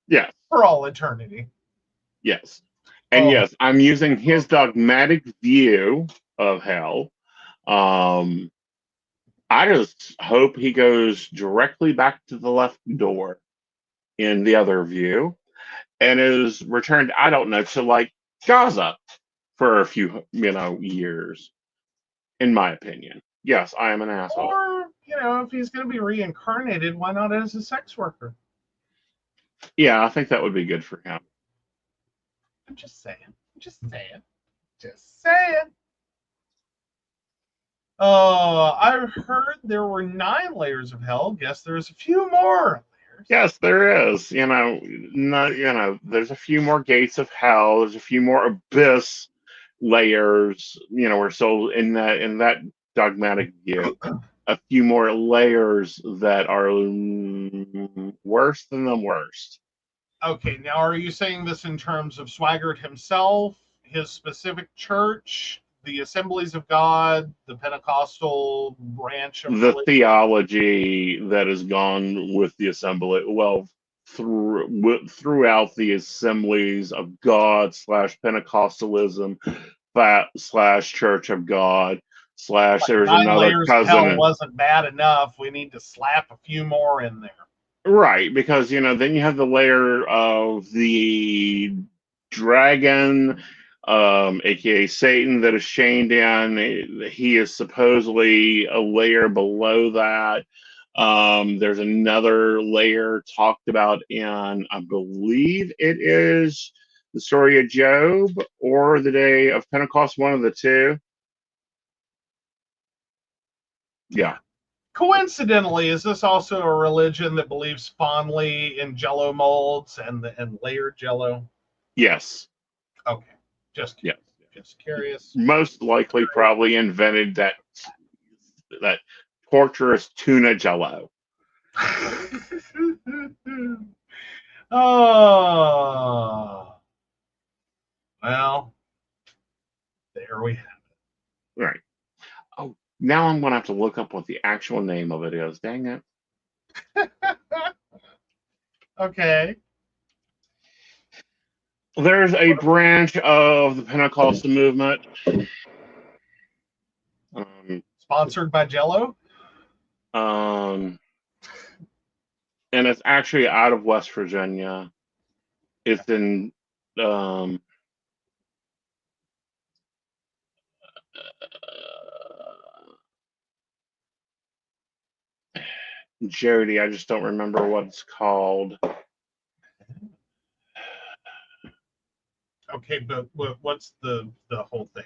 Yes. For all eternity. Yes. And yes, I'm using his dogmatic view of hell. I just hope he goes directly back to the left door in the other view and is returned, I don't know, to like Gaza for a few, years, in my opinion. Yes, I am an asshole. Or, if he's going to be reincarnated, why not as a sex worker? Yeah, I think that would be good for him. I'm just saying. I heard there were 9 layers of hell. Guess there's a few more layers. Yes, there is. There's a few more gates of hell. There's a few more abyss layers. We're still in that dogmatic view. A few more layers that are worse than the worst. Okay, now are you saying this in terms of Swaggart himself, his specific church, the Assemblies of God, the Pentecostal branch of the theology that has gone with the assembly? Well, throughout the Assemblies of God / Pentecostalism / Church of God / there's 9 another layers cousin. Hell wasn't bad enough. We need to slap a few more in there. Right, because then you have the layer of the dragon, aka Satan, that is chained in. He is supposedly a layer below that. There's another layer talked about in, I believe it is the story of Job or the day of Pentecost, one of the two. Yeah. Coincidentally, is this also a religion that believes fondly in Jello molds and layered Jello? Yes. Okay. Just curious. Most likely, probably invented that torturous tuna Jello. Oh, well, there we have it. Right. Oh, now I'm going to have to look up what the actual name of it is. Dang it. Okay. There's a branch of the Pentecostal movement. Sponsored by Jello? And it's actually out of West Virginia. It's in Jody. I just don't remember what it's called. Okay, but what's the whole thing?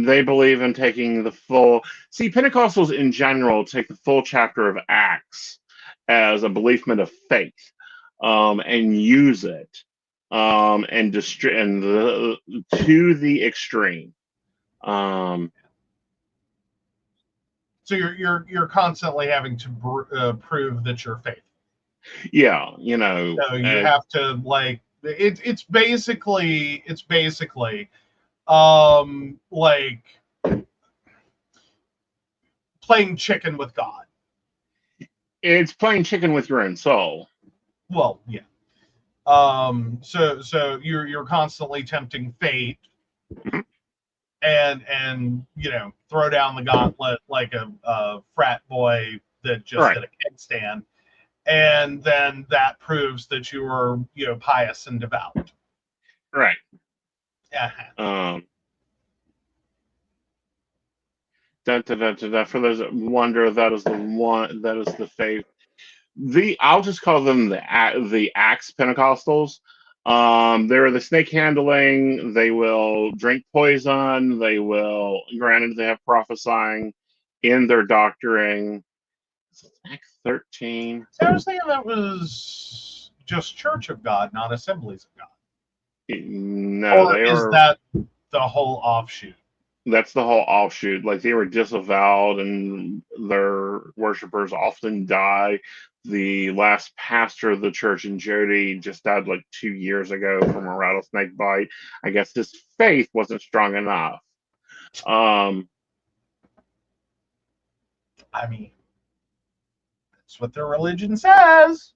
They believe in taking the full. See, Pentecostals in general take the full chapter of Acts as a beliefment of faith, and use it, and to the extreme. So you're constantly having to prove that you're faithful. Yeah, you know. So you have to like it's basically like playing chicken with God. It's playing chicken with your own soul. Well, yeah. So you're constantly tempting fate, and you know, throw down the gauntlet like a frat boy that just Right. did a kickstand, and then that proves that you are, you know, pious and devout. Right. Uh-huh. For those that wonder, that is the faith. I'll just call them the Axe Pentecostals. They're the snake handling. They will drink poison. They will, granted, they have prophesying in their doctoring. Acts 13. So I was thinking that was just Church of God, not Assemblies of God. No, Or is that the whole offshoot? That's the whole offshoot. Like, they were disavowed, and their worshipers often die. The last pastor of the church in Jody just died like 2 years ago from a rattlesnake bite. I guess his faith wasn't strong enough. I mean, that's what their religion says.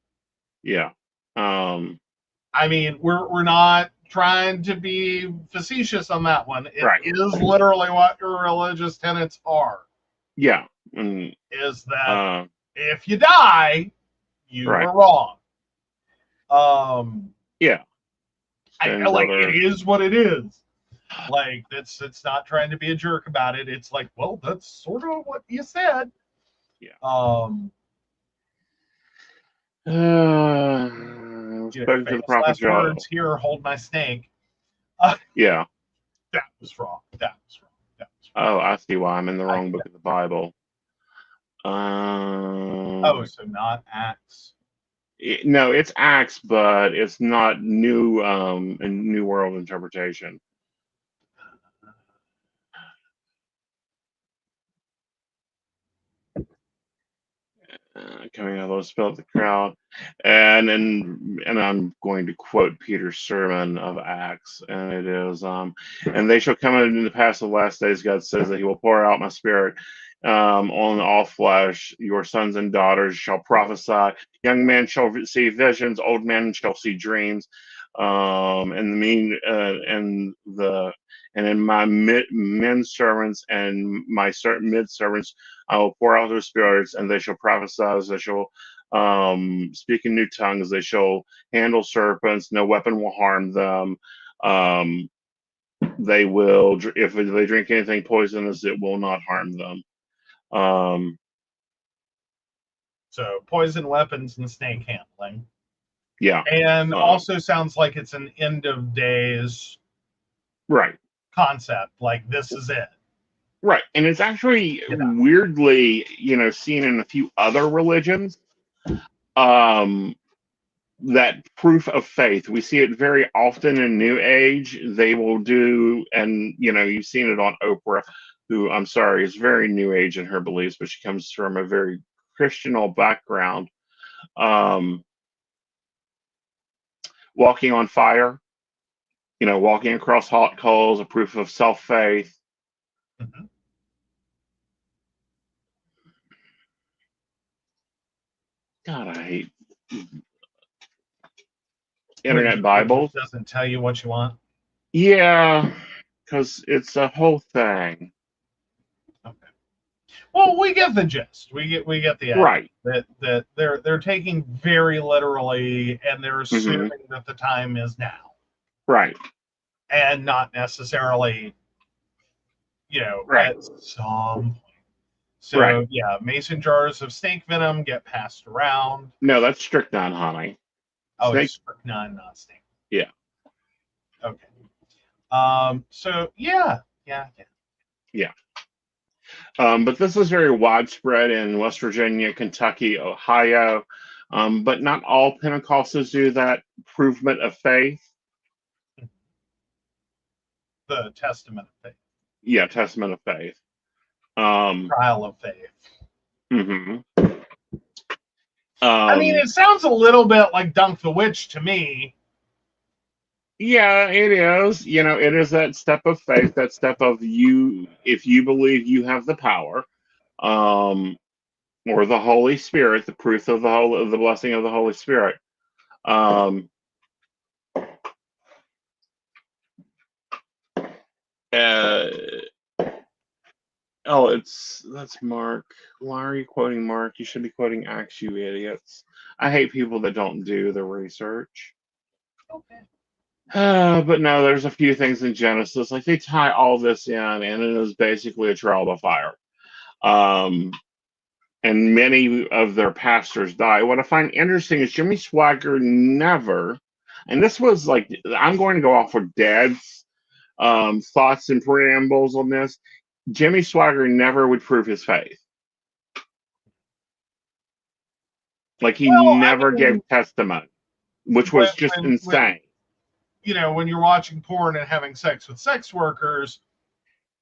Yeah. I mean, we're not trying to be facetious on that one. It Right. is literally what your religious tenets are. Yeah. Is that if you die, you Right. were wrong. Yeah. Like, it is what it is. Like, it's not trying to be a jerk about it. It's like, well, that's sort of what you said. Yeah. Spoken to the prophet last Joe. words here, hold my snake. Yeah. That was wrong. Oh, I see why I'm in the wrong book of the Bible. So not Acts. No, it's Acts, but it's not new. New World Interpretation. Coming out of those spell the crowd, and I'm going to quote Peter's sermon of Acts, and it is, and they shall come in the past of the last days. God says that He will pour out my Spirit on all flesh. Your sons and daughters shall prophesy. Young men shall see visions. Old men shall see dreams. And in my men servants and my mid servants, I will pour out their spirits, and they shall prophesy. They shall speak in new tongues. They shall handle serpents. No weapon will harm them. They will, if they drink anything poisonous, it will not harm them. So poison weapons and snake handling. Yeah. And also sounds like it's an end of days right concept. Like, this is it. Right. And it's actually weirdly, seen in a few other religions. That proof of faith. We see it very often in New Age. They will do, and you've seen it on Oprah, who, I'm sorry, is very New Age in her beliefs, but she comes from a very Christianal background. Walking on fire, walking across hot coals, a proof of self-faith. Mm-hmm. God, I hate Internet Bibles. It doesn't tell you what you want. Yeah, because it's a whole thing. Okay. Well, we get the gist. We get the idea Right. that they're taking very literally, and they're Hmm. assuming that the time is now, Right. and not necessarily, Right. at some point. So Right. yeah, mason jars of snake venom get passed around. No, that's strychnine, honey. Oh, Snake. it's strychnine, not snake. Yeah. Okay. So yeah. Yeah. But this is very widespread in West Virginia, Kentucky, Ohio. But not all Pentecostals do that provement of faith. The testament of faith, Yeah, testament of faith. Um, trial of faith. mhm. I mean, it sounds a little bit like Dunk the Witch to me. Yeah, it is. It is that step of faith, that step of you, if you believe you have the power, or the Holy Spirit, the proof of the blessing of the Holy Spirit. Um, uh, that's Mark. Why are you quoting Mark? You should be quoting Acts, you idiots. I hate people that don't do the research. Okay. But no, there's a few things in Genesis. Like they tie all this in, and it is basically a trial by fire. And many of their pastors die. What I find interesting is Jimmy Swagger never, and this was like, I'm going to go off of Dad's thoughts and preambles on this. Jimmy Swagger never would prove his faith. Like he never gave testimony, which was just insane. When you're watching porn and having sex with sex workers,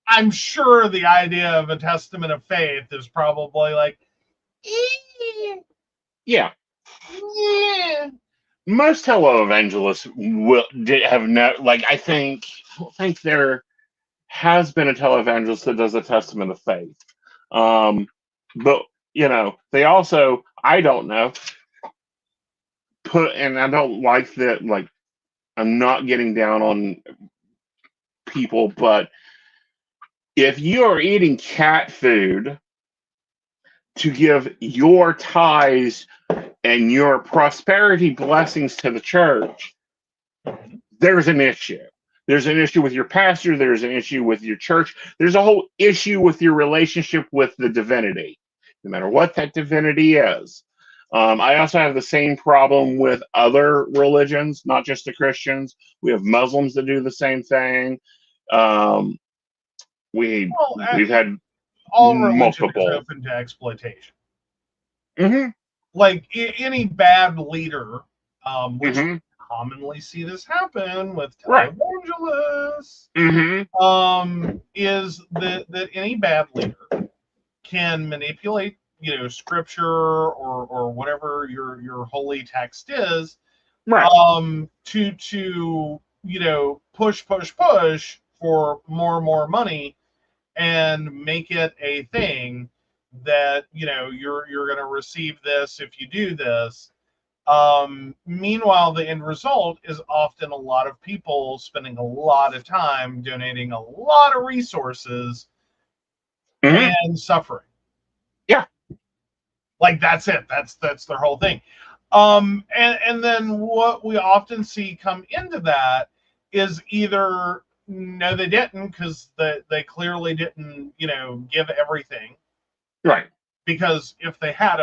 I'm sure the idea of a testament of faith is probably like, yeah. Most televangelists have no, like, I don't think there has been a televangelist that does a testament of faith. But they also, I don't know, and I don't like that, like, I'm not getting down on people, but if you are eating cat food to give your tithes and your prosperity blessings to the church, there's an issue. There's an issue with your pastor. There's an issue with your church. There's a whole issue with your relationship with the divinity, no matter what that divinity is. I also have the same problem with other religions, not just the Christians. We have Muslims that do the same thing. We've had all religion multiple. is open to exploitation. Mm-hmm. Like any bad leader, which Mm-hmm. commonly see this happen with Right. televangelists, Mm-hmm. is that any bad leader can manipulate, scripture or whatever your holy text is, Right. to push for more money and make it a thing that you're going to receive this if you do this. Meanwhile, the end result is often a lot of people spending a lot of time donating a lot of resources and suffering. Yeah. Like that's it. That's their whole thing. And then what we often see come into that is either no, they didn't, because they clearly didn't, give everything. Right. Because if they had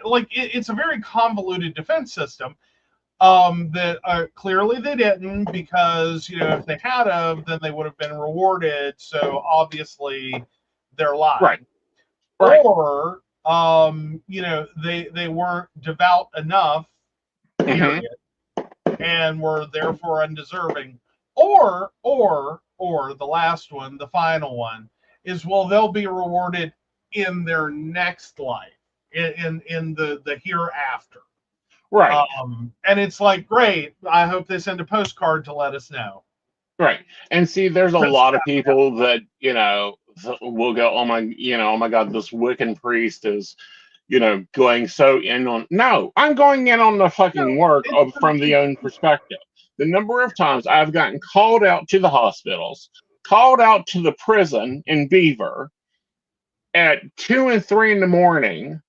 like it's a very convoluted defense system. That clearly they didn't, because if they had then they would have been rewarded. So obviously they're lying. Right. Or they weren't devout enough, period, and were therefore undeserving. Or the last one, the final one, is, well, they'll be rewarded in their next life, in the hereafter. Right. And it's like, great, I hope they send a postcard to let us know. Right. And see, there's a lot of people that, will go, oh my God, this Wiccan priest is, going so in on, no, I'm going in on the fucking work from the own perspective. The number of times I've gotten called out to the hospitals, called out to the prison in Beaver, at 2 and 3 in the morning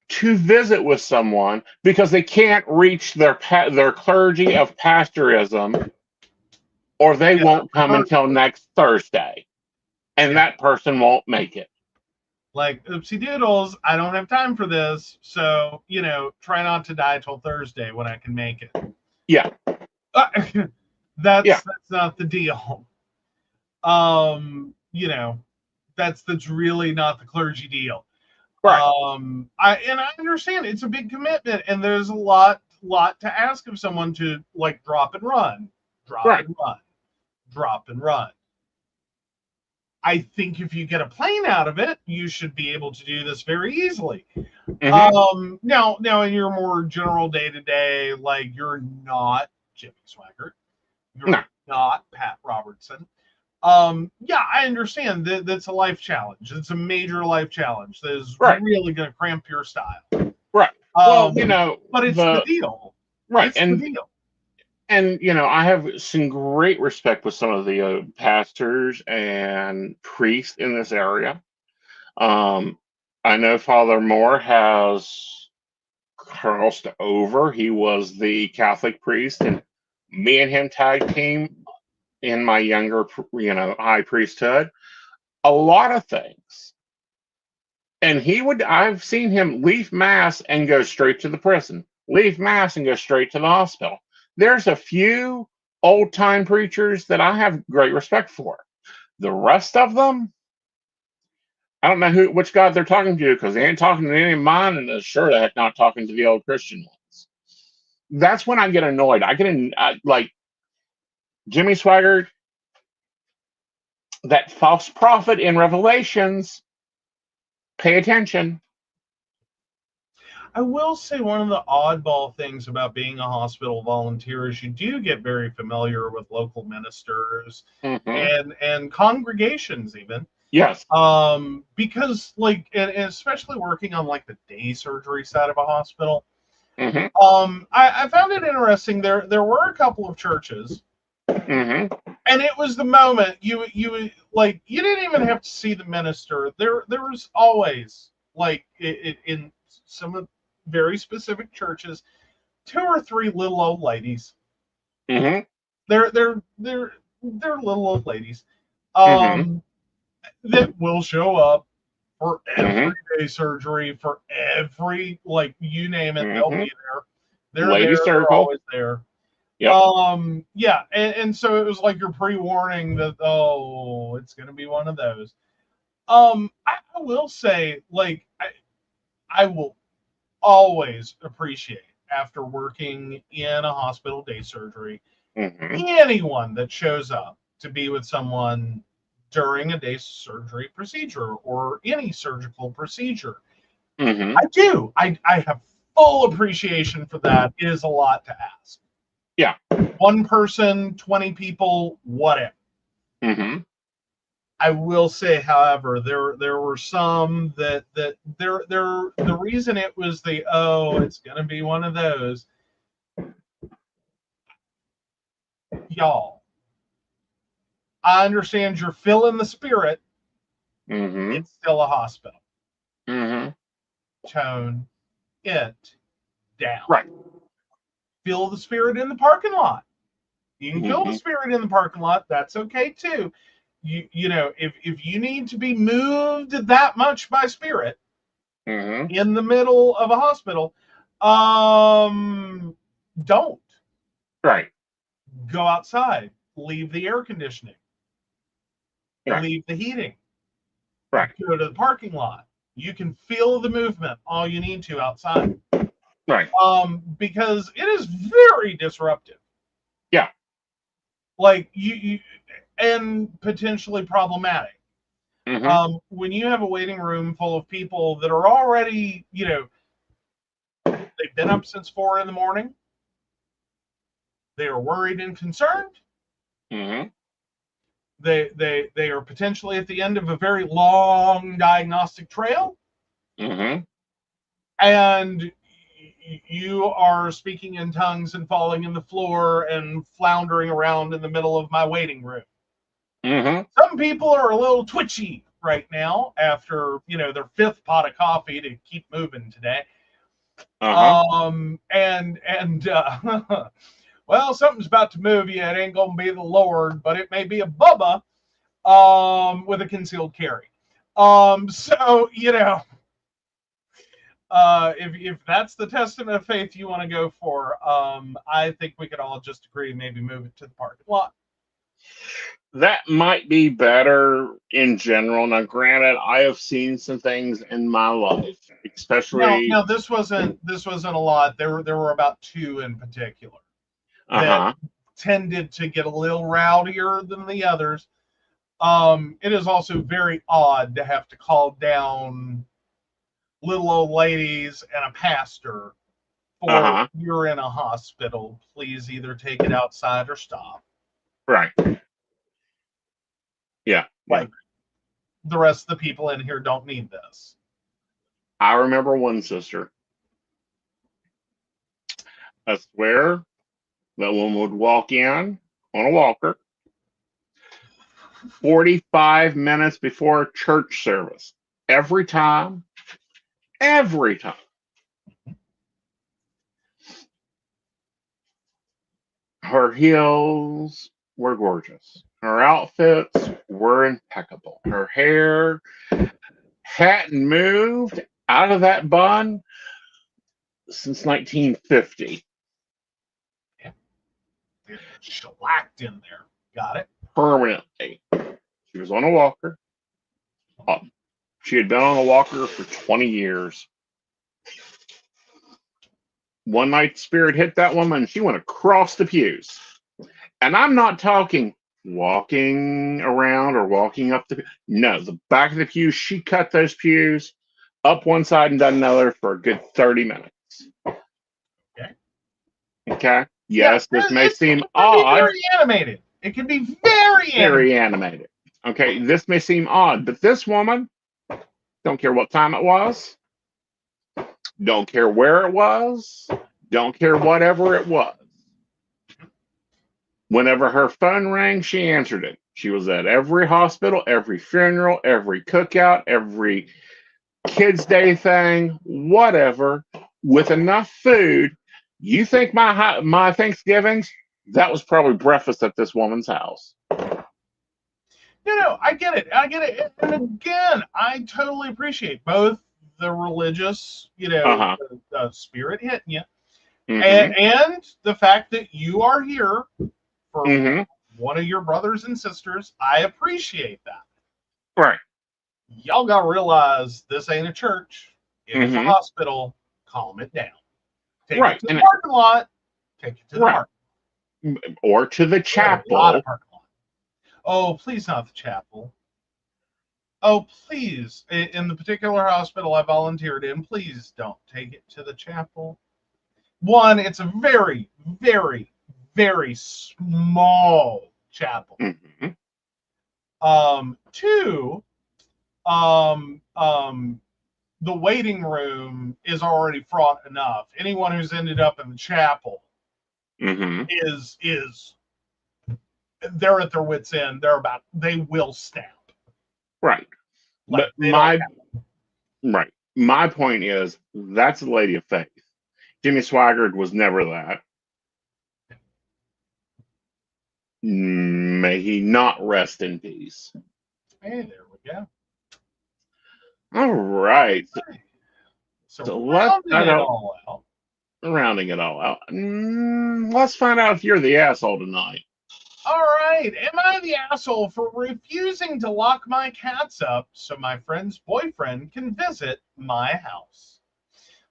to visit with someone because they can't reach their clergy of pastorism, or they Yeah, won't come until next Thursday, and Yeah. that person won't make it. Like, oopsie doodles, I don't have time for this, so, try not to die till Thursday when I can make it. Yeah. That's not the deal. That's really not the clergy deal. Right. I understand it's a big commitment, and there's a lot to ask of someone to, like, drop and run, Right. drop and run. I think if you get a plane out of it, you should be able to do this very easily. Mhm. Now in your more general day-to-day, like, you're not Jimmy Swaggart, you're No. not Pat Robertson. I understand that that's a life challenge. It's a major life challenge that is Right. really going to cramp your style. Right. Well, but it's the deal. Right. It's the deal. And I have some great respect with some of the pastors and priests in this area. I know Father Moore has crossed over. He was the Catholic priest, and me and him tag team in my younger, high priesthood. A lot of things. And I've seen him leave Mass and go straight to the prison, leave Mass and go straight to the hospital. There's a few old time preachers that I have great respect for. The rest of them, I don't know which God they're talking to, because they ain't talking to any of mine, and they're sure the heck not talking to the old Christian ones. That's when I get annoyed. I get like Jimmy Swaggart, that false prophet in Revelations. Pay attention. I will say one of the oddball things about being a hospital volunteer is you do get very familiar with local ministers and congregations even. Yes. Because, like, and especially working on, like, the day surgery side of a hospital, I found it interesting. There were a couple of churches, and it was the moment you didn't even have to see the minister. There was always, like, in some very specific churches, 2 or 3 little old ladies. They're little old ladies. That will show up for every day surgery, for every, like, you name it, they'll be there. They're always there. Yep. And so it was like your pre-warning that, it's gonna be one of those. I will say, like, I will always appreciate, after working in a hospital day surgery, anyone that shows up to be with someone during a day surgery procedure or any surgical procedure. I do. I have full appreciation for that. It is a lot to ask. Yeah. 1 person, 20 people, whatever. I will say, however, there were some that the reason it was it's gonna be one of those. Y'all, I understand you're feeling the spirit. It's still a hospital. Tone it down. Right. Feel the spirit in the parking lot. You can feel the spirit in the parking lot. That's okay too. If you need to be moved that much by spirit in the middle of a hospital, don't. Right. Go outside. Leave the air conditioning. Right. Leave the heating. Right. Go to the parking lot. You can feel the movement all you need to outside. Right. Because it is very disruptive. Yeah. Like, you and potentially problematic. When you have a waiting room full of people that are already, they've been up since 4 a.m. They are worried and concerned. They are potentially at the end of a very long diagnostic trail. And you are speaking in tongues and falling in the floor and floundering around in the middle of my waiting room. Mm-hmm. Some people are a little twitchy right now after, their fifth pot of coffee to keep moving today. Uh-huh. Well, something's about to move you. It ain't gonna be the Lord, but it may be a Bubba with a concealed carry. So if that's the testament of faith you want to go for, I think we could all just agree maybe move it to the parking lot. That might be better in general. Now, granted, I have seen some things in my life, especially. No, this wasn't a lot. There were about two in particular that Uh-huh. tended to get a little rowdier than the others. It is also very odd to have to call down little old ladies and a pastor for Uh-huh. you're in a hospital. Please either take it outside or stop. Right. Yeah. Like the rest of the people in here don't need this. I remember one sister. I swear that woman would walk in on a walker 45 minutes before church service. Every time. Every time. Her heels were gorgeous. Her outfits were impeccable. Her hair hadn't moved out of that bun since 1950. Yeah. It shellacked in there. Got it? Permanently. She was on a walker. She had been on a walker for 20 years. One night, spirit hit that woman. She went across the pews. And I'm not talking walking around or walking up the. No, the back of the pews. She cut those pews up one side and down another for a good 30 minutes. Okay. Okay. Yes, yeah, this may seem it odd. Be very animated. It can be very animated. Okay, this may seem odd, but this woman, don't care what time it was, don't care where it was, don't care whatever it was. Whenever her phone rang, she answered it. She was at every hospital, every funeral, every cookout, every kids' day thing, whatever, with enough food. You think my Thanksgivings? That was probably breakfast at this woman's house. No, I get it. And again, I totally appreciate both the religious, the spirit hitting you, and the fact that you are here for one of your brothers and sisters. I appreciate that. Right. Y'all got to realize this ain't a church. It is a hospital. Calm it down. Take it to the parking lot. Take it to the parking lot. Or to the chapel. A lot of parking lot. Oh, please not the chapel. Oh, please. In the particular hospital I volunteered in, please don't take it to the chapel. One, it's a very, very, very small chapel. Two, the waiting room is already fraught enough. Anyone who's ended up in the chapel is they're at their wits' end. They will snap. Right. Like but my point is that's a lady of faith. Jimmy Swaggart was never that. May he not rest in peace. Hey, there we go. All right. So rounding it all out. Rounding it all out. Let's find out if you're the asshole tonight. All right. Am I the asshole for refusing to lock my cats up so my friend's boyfriend can visit my house?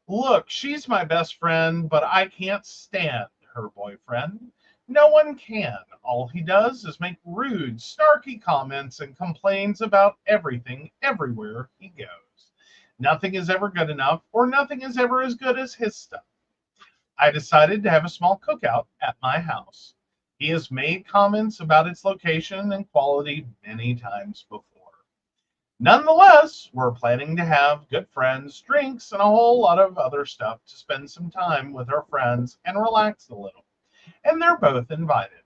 Look, she's my best friend, but I can't stand her boyfriend. No one can. All he does is make rude, snarky comments and complains about everything everywhere he goes. Nothing is ever good enough, or nothing is ever as good as his stuff. I decided to have a small cookout at my house. He has made comments about its location and quality many times before. Nonetheless, we're planning to have good friends, drinks, and a whole lot of other stuff to spend some time with our friends and relax a little. And they're both invited.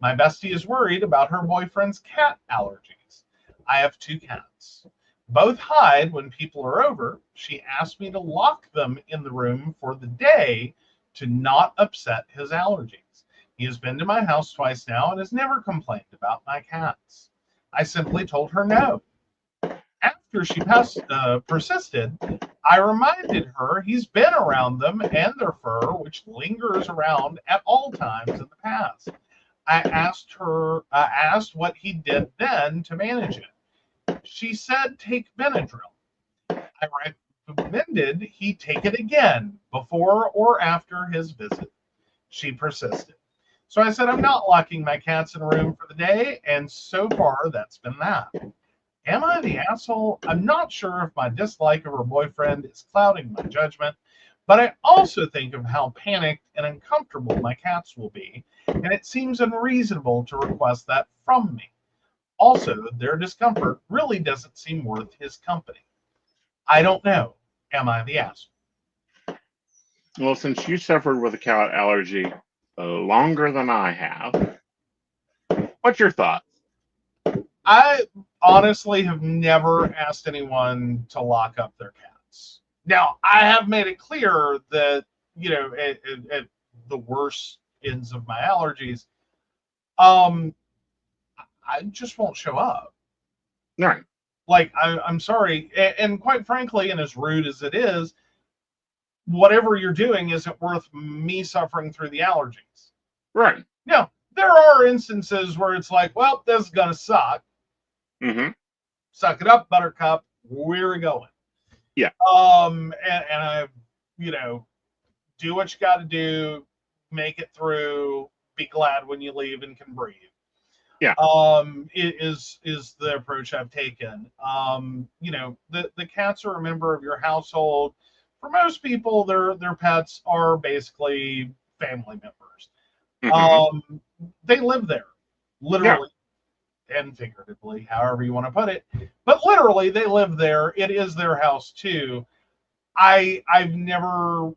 My bestie is worried about her boyfriend's cat allergies. I have 2 cats. Both hide when people are over. She asked me to lock them in the room for the day to not upset his allergies. He has been to my house twice now and has never complained about my cats. I simply told her no. After she persisted, I reminded her he's been around them and their fur, which lingers around at all times in the past. I asked what he did then to manage it. She said take Benadryl. I recommended he take it again before or after his visit. She persisted. So I said I'm not locking my cats in a room for the day, and so far that's been that. Am I the asshole? I'm not sure if my dislike of her boyfriend is clouding my judgment, but I also think of how panicked and uncomfortable my cats will be, and it seems unreasonable to request that from me. Also, their discomfort really doesn't seem worth his company. I don't know. Am I the asshole? Well, since you suffered with a cat allergy longer than I have, what's your thoughts? I honestly have never asked anyone to lock up their cats. Now, I have made it clear that, at the worst ends of my allergies, I just won't show up. Right. Like, I'm sorry. And quite frankly, and as rude as it is, whatever you're doing isn't worth me suffering through the allergies. Right. Now, there are instances where it's like, well, this is going to suck. Mm-hmm. Suck it up, Buttercup. We're going. Yeah. And I, do what you got to do, make it through, be glad when you leave and can breathe. Yeah. It is the approach I've taken. The cats are a member of your household. For most people, their pets are basically family members. Mm-hmm. They live there, literally. And figuratively, however you want to put it, but literally they live there. It is their house too. I've never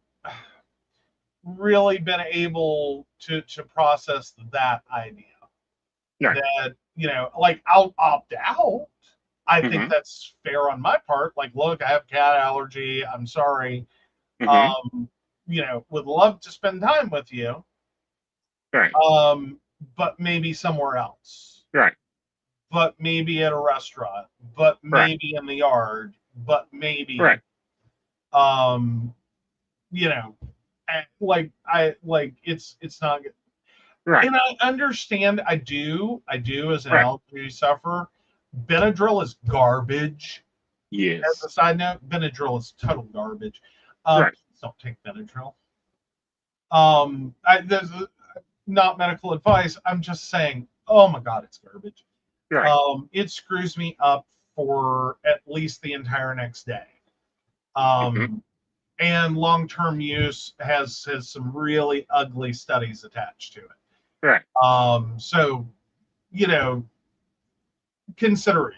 really been able to process that idea. Right. That like I'll opt out. I think Mm-hmm. that's fair on my part. Like, look, I have cat allergy. I'm sorry. Mm-hmm. Would love to spend time with you. Right. But maybe somewhere else. Right. But maybe at a restaurant, but Right. maybe in the yard, but maybe, Right. it's not good. Right. And I understand, I do as an Right. allergy sufferer, Benadryl is garbage. As Yes. a side note, Benadryl is total garbage. Right. Please don't take Benadryl. There's not medical advice. I'm just saying, oh my God, it's garbage. Right. It screws me up for at least the entire next day. Mm-hmm. And long-term use has some really ugly studies attached to it. Right. So, consider it.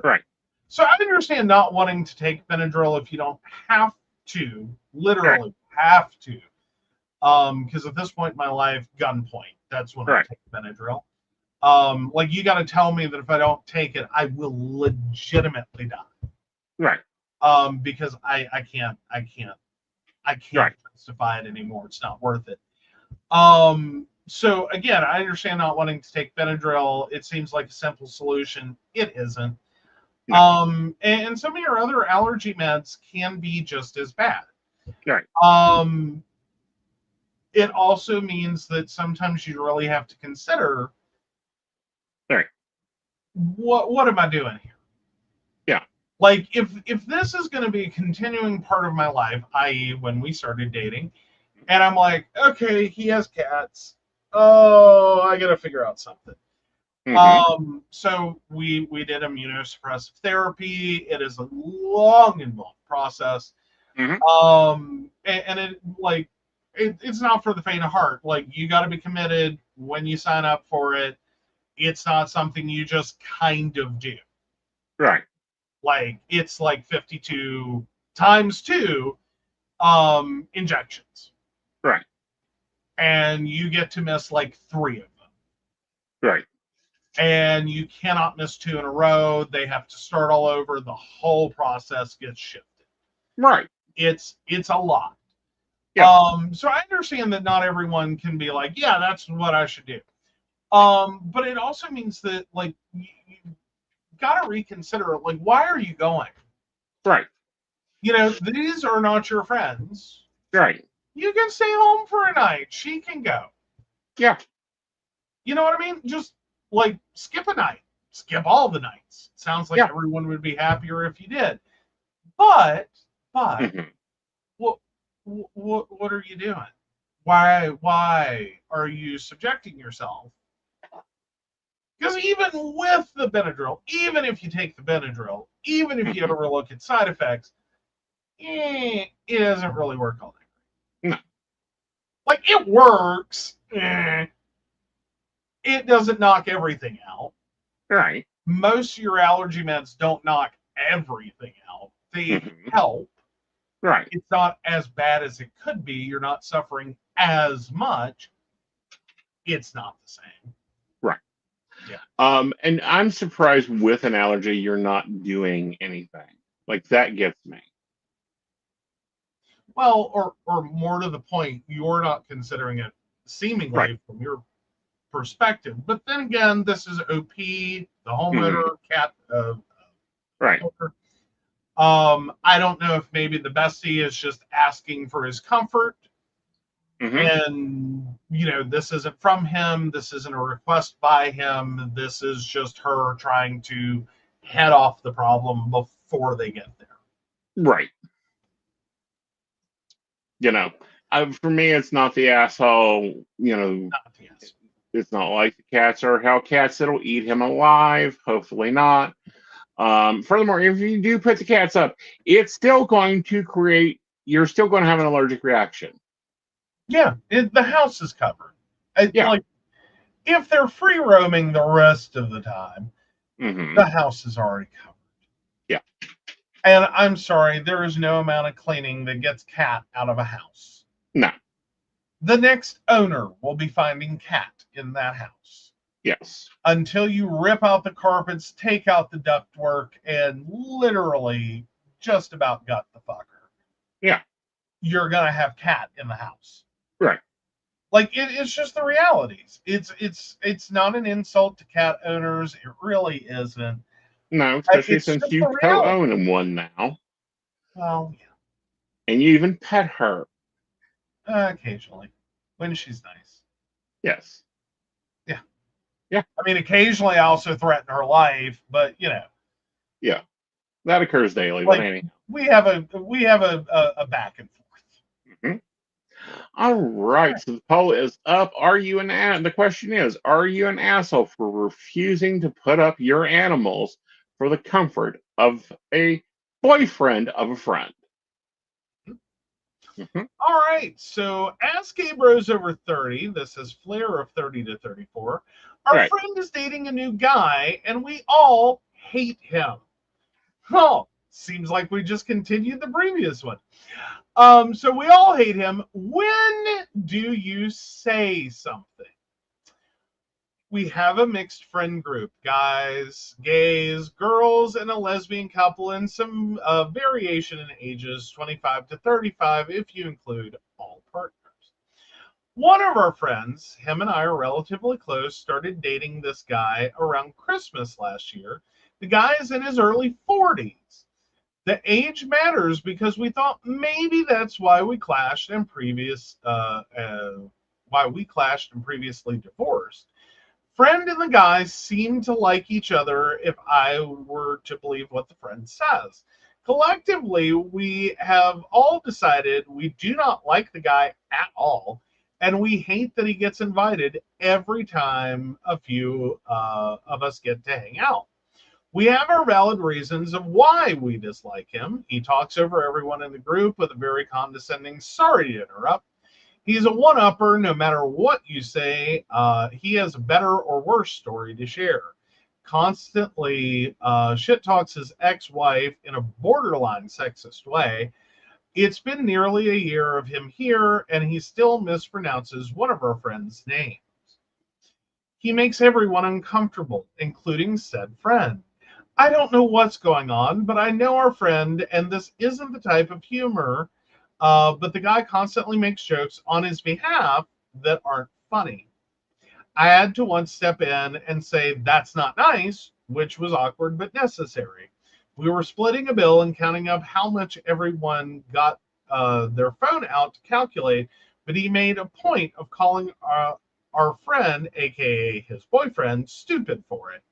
Right. So I understand not wanting to take Benadryl if you don't have to, literally have to. Because at this point in my life, gunpoint. That's when I take Benadryl. Like you got to tell me that if I don't take it, I will legitimately die. Right. Because I can't Right. justify it anymore. It's not worth it. So again, I understand not wanting to take Benadryl. It seems like a simple solution. It isn't. No. And some of your other allergy meds can be just as bad. Right. It also means that sometimes you really have to consider, Right. What am I doing here? Yeah. Like if this is going to be a continuing part of my life, i.e., when we started dating, and I'm like, okay, he has cats. Oh, I got to figure out something. Mm-hmm. So we did immunosuppressive therapy. It is a long, involved process. Mm-hmm. And it's not for the faint of heart. Like you got to be committed when you sign up for it. It's not something you just kind of do. Right. Like it's like 52 times 2 injections. Right. And you get to miss like 3 of them. Right. And you cannot miss 2 in a row. They have to start all over. The whole process gets shifted. Right. It's a lot. Yeah. So I understand that not everyone can be like, yeah, that's what I should do. But it also means that like you got to reconsider, like, why are you going? Right. You know, these are not your friends. Right. You can stay home for a night. She can go. Yeah. You know what I mean? Just like skip a night, skip all the nights. Sounds like Yeah. everyone would be happier if you did. But Mhm. what are you doing? Why are you subjecting yourself? Because even with the Benadryl, even if you take the Benadryl, even if you ever look at side effects, it doesn't really work all that. No. Like it works. It doesn't knock everything out. Right. Most of your allergy meds don't knock everything out. They help. Right. It's not as bad as it could be. You're not suffering as much. It's not the same. Right. Yeah. And I'm surprised with an allergy you're not doing anything. Like that gets me. Well, or more to the point, you're not considering it seemingly Right. from your perspective. But then again, this is OP, the homeowner, cat. Right. I don't know if maybe the bestie is just asking for his comfort. And, you know, this isn't from him. This isn't a request by him. This is just her trying to head off the problem before they get there. Right. You know, for me, it's not the asshole, you know, Not the answer. it's not like the cats are hellcats that'll eat him alive. Hopefully not. Furthermore, if you do put the cats up, it's still going to you're still going to have an allergic reaction. Yeah, the house is covered. Yeah. Like, if they're free roaming the rest of the time, the house is already covered. Yeah. And I'm sorry, there is no amount of cleaning that gets cat out of a house. No. The next owner will be finding cat in that house. Yes. Until you rip out the carpets, take out the ductwork, and literally just about gut the fucker. Yeah. You're going to have cat in the house. Right. Like it's just the realities. It's not an insult to cat owners. It really isn't. No, especially It's since just you the reality. co-own one now. Well, yeah. And you even pet her. Occasionally, when she's nice. Yes. Yeah. Yeah. I mean, occasionally I also threaten her life, but you know. Yeah. That occurs daily, Like, but anyhow. we have a back and forth. All right, so the poll is up. The question is, are you an asshole for refusing to put up your animals for the comfort of a boyfriend of a friend? All right, so as Gay Bros over 30, this is Flair of 30 to 34. Our Right. friend is dating a new guy, and we all hate him. Oh, seems like we just continued the previous one. So we all hate him. When do you say something? We have a mixed friend group, guys, gays, girls, and a lesbian couple, and some variation in ages, 25 to 35, if you include all partners. One of our friends, him and I are relatively close, started dating this guy around Christmas last year. The guy is in his early 40s. The age matters because we thought maybe that's why we clashed and previously divorced. Friend and the guy seem to like each other if I were to believe what the friend says. Collectively, we have all decided we do not like the guy at all, and we hate that he gets invited every time a few of us get to hang out. We have our valid reasons of why we dislike him. He talks over everyone in the group with a very condescending, sorry to interrupt. He's a one-upper no matter what you say. He has a better or worse story to share. Constantly shit talks his ex-wife in a borderline sexist way. It's been nearly a year of him here, and he still mispronounces one of our friends' names. He makes everyone uncomfortable, including said friend. I don't know what's going on, but I know our friend, and this isn't the type of humor. But the guy constantly makes jokes on his behalf that aren't funny. I had to once step in and say, that's not nice, which was awkward but necessary. We were splitting a bill and counting up how much everyone got their phone out to calculate, but he made a point of calling our friend, aka his boyfriend, stupid for it.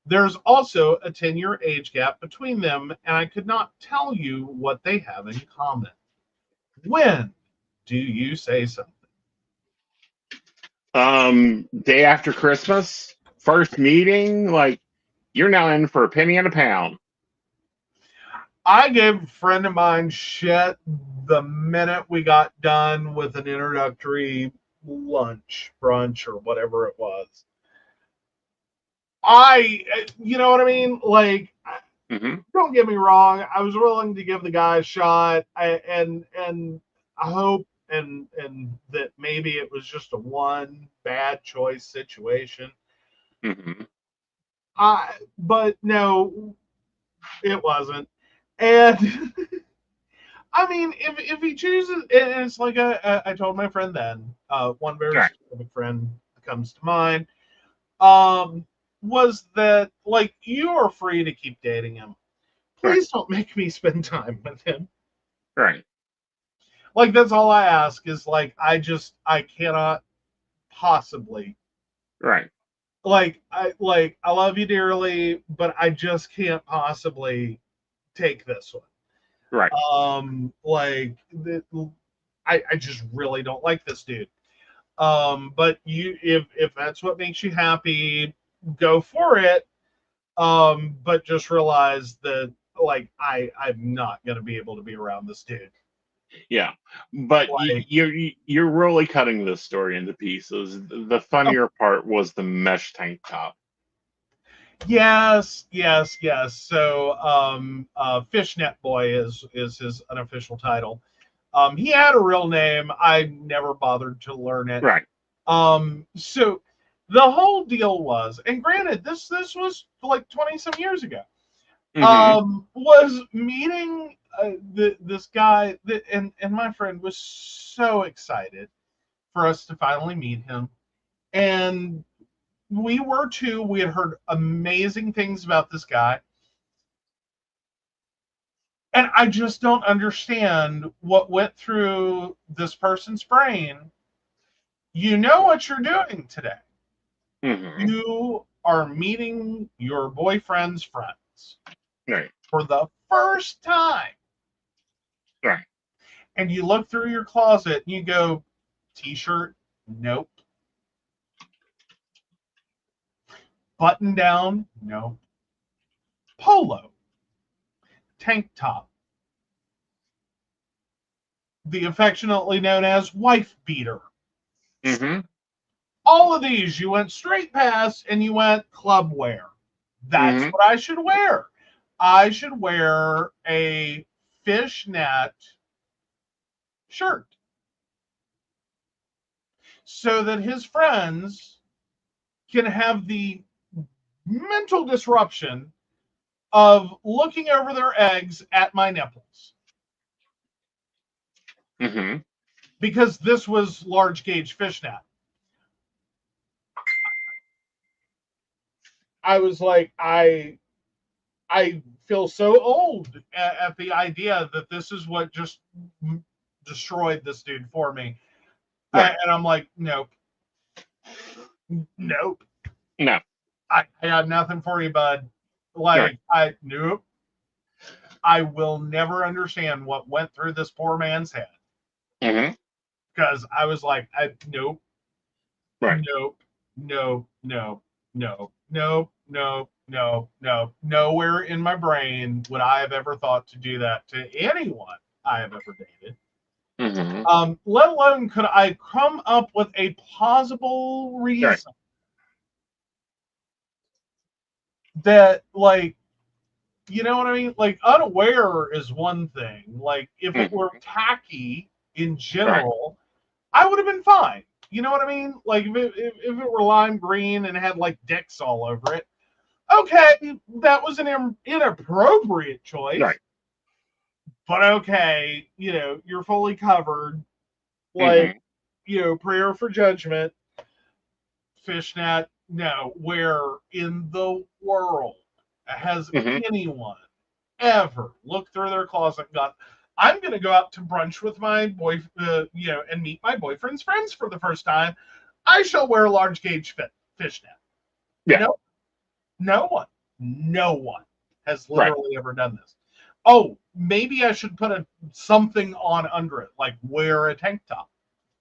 There's also a 10-year age gap between them, and I could not tell you what they have in common. When do you say something? Day after Christmas, first meeting, like, you're now in for a penny and a pound. I gave a friend of mine shit the minute we got done with an introductory lunch, brunch, or whatever it was. You know what I mean? Like, don't get me wrong. I was willing to give the guy a shot, and I hope and that maybe it was just a one bad choice situation. But no, it wasn't. And I mean, if he chooses, it's like I told my friend then, one very specific friend that comes to mind, was that, like, you are free to keep dating him. Please don't make me spend time with him. Right. Like, that's all I ask is, like, I cannot possibly. Right. Like, I love you dearly, but I just can't possibly take this one. Right. Like, I just really don't like this dude. But if that's what makes you happy, go for it. But just realize that, like, I'm not gonna be able to be around this dude. Yeah, but Like, you're really cutting this story into pieces. The funnier part was the mesh tank top. yes. So, Fishnet Boy is his unofficial title. He had a real name. I never bothered to learn it. Right. So the whole deal was, and granted, this was like 20 some years ago. Was meeting this guy and my friend was so excited for us to finally meet him, and we were too. We had heard amazing things about this guy, and I just don't understand what went through this person's brain. You know what you're doing today. You are meeting your boyfriend's friends. Right. For the first time. Right. And you look through your closet and you go, t-shirt, nope. Button down, nope. Polo, tank top. The affectionately known as wife beater. All of these you went straight past and you went club wear. That's what I should wear. I should wear a fishnet shirt so that his friends can have the mental disruption of looking over their eggs at my nipples. Because this was large gauge fishnet. I was like, I feel so old at the idea that this is what just destroyed this dude for me. Right. And I'm like, nope. No. I got nothing for you, bud. Like, nope. I will never understand what went through this poor man's head. Because I was like, nope. Right. Nope. Nowhere in my brain would I have ever thought to do that to anyone I have ever dated. Let alone could I come up with a plausible reason that, like, you know what I mean? Like, unaware is one thing. Like, if it were tacky in general, I would have been fine. You know what I mean? Like if it were lime green and had like dicks all over it, okay, that was an inappropriate choice. Right. But okay, you're fully covered. Like, prayer for judgment, fishnet. No, where in the world has anyone ever looked through their closet and gone, I'm going to go out to brunch with my boy, and meet my boyfriend's friends for the first time. I shall wear a large gauge fishnet. Yeah. No one has literally ever done this. Oh, maybe I should put something on under it, like wear a tank top.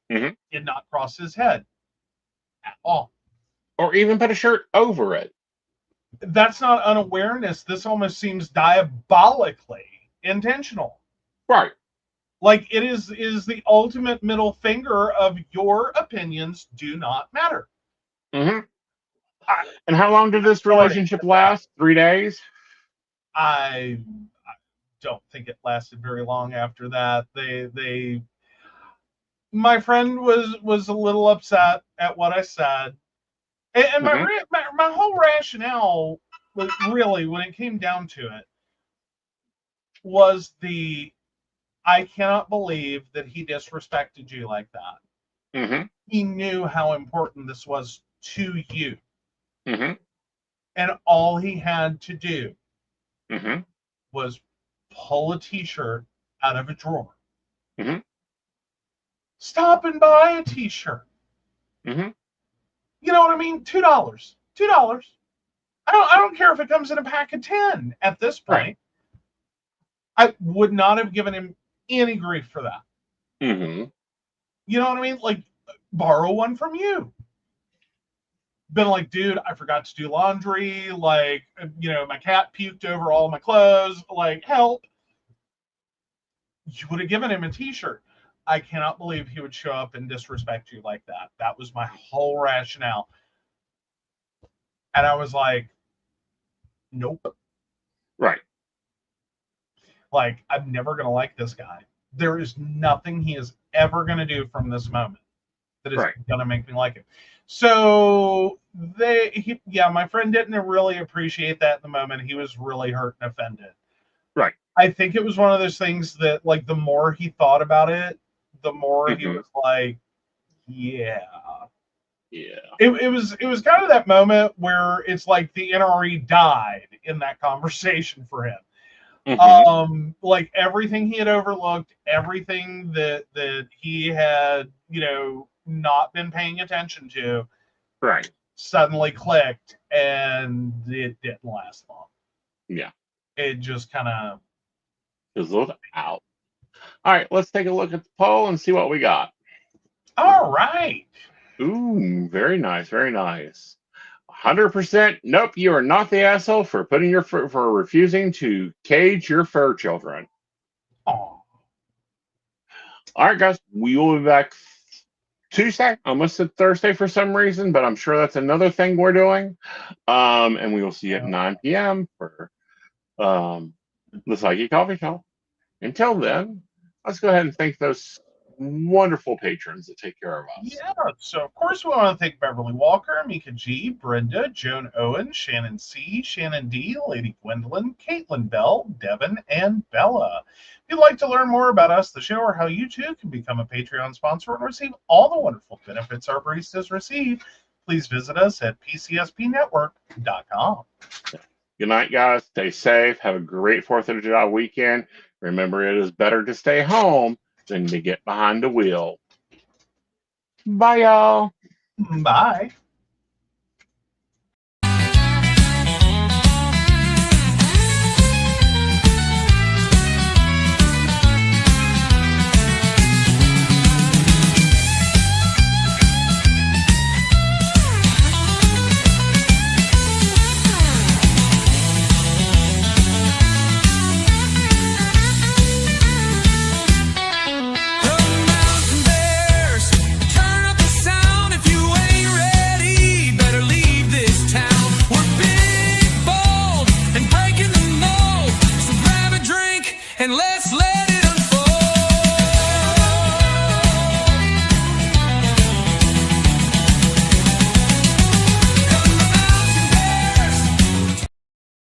Mm-hmm. Did not cross his head at all. Or even put a shirt over it. That's not unawareness. This almost seems diabolically intentional. Right. Like it is the ultimate middle finger of your opinions do not matter. Mm-hmm. And how long did this relationship last? 3 days? I don't think it lasted very long after that. My friend was a little upset at what I said. And my whole rationale was really, when it came down to it, was I cannot believe that he disrespected you like that. Mm-hmm. He knew how important this was to you. Mm-hmm. And all he had to do Mm-hmm. was pull a t-shirt out of a drawer. Mm-hmm. Stop and buy a t-shirt. Mm-hmm. You know what I mean? $2. $2. I don't care if it comes in a pack of 10 at this point. Right. I would not have given him any grief for that. Mm-hmm. You know what I mean? Like, borrow one from you. Been like, dude, I forgot to do laundry. Like, my cat puked over all my clothes. Like, help. You would have given him a t-shirt. I cannot believe he would show up and disrespect you like that. That was my whole rationale. And I was like, nope. Right. Like, I'm never going to like this guy. There is nothing he is ever going to do from this moment that is going to make me like him. So my friend didn't really appreciate that in the moment. He was really hurt and offended. Right. I think it was one of those things that, like, the more he thought about it, the more he was like, yeah. It was kind of that moment where it's like the NRE died in that conversation for him. Mm-hmm. Like everything he had overlooked, everything that he had, not been paying attention to, right, suddenly clicked, and it didn't last long. Yeah. It just kind of fizzled out. All right, let's take a look at the poll and see what we got. All right. Ooh, very nice, very nice. 100%. Nope, you are not the asshole for for refusing to cage your fur children. Oh. All right, guys, we will be back Tuesday. I almost said Thursday for some reason, but I'm sure that's another thing we're doing. And we will see you at 9 p.m. for the Psyche Coffee Shop. Until then, let's go ahead and thank those wonderful patrons that take care of us. Yeah, so of course we want to thank Beverly Walker, Mika G, Brenda, Joan Owen, Shannon C, Shannon D, Lady Gwendolyn, Caitlin Bell, Devin, and Bella. If you'd like to learn more about us, the show, or how you too can become a Patreon sponsor and receive all the wonderful benefits our baristas receive, please visit us at pcspnetwork.com. Good night, guys. Stay safe. Have a great 4th of July weekend. Remember, it is better to stay home than to get behind the wheel. Bye, y'all. Bye.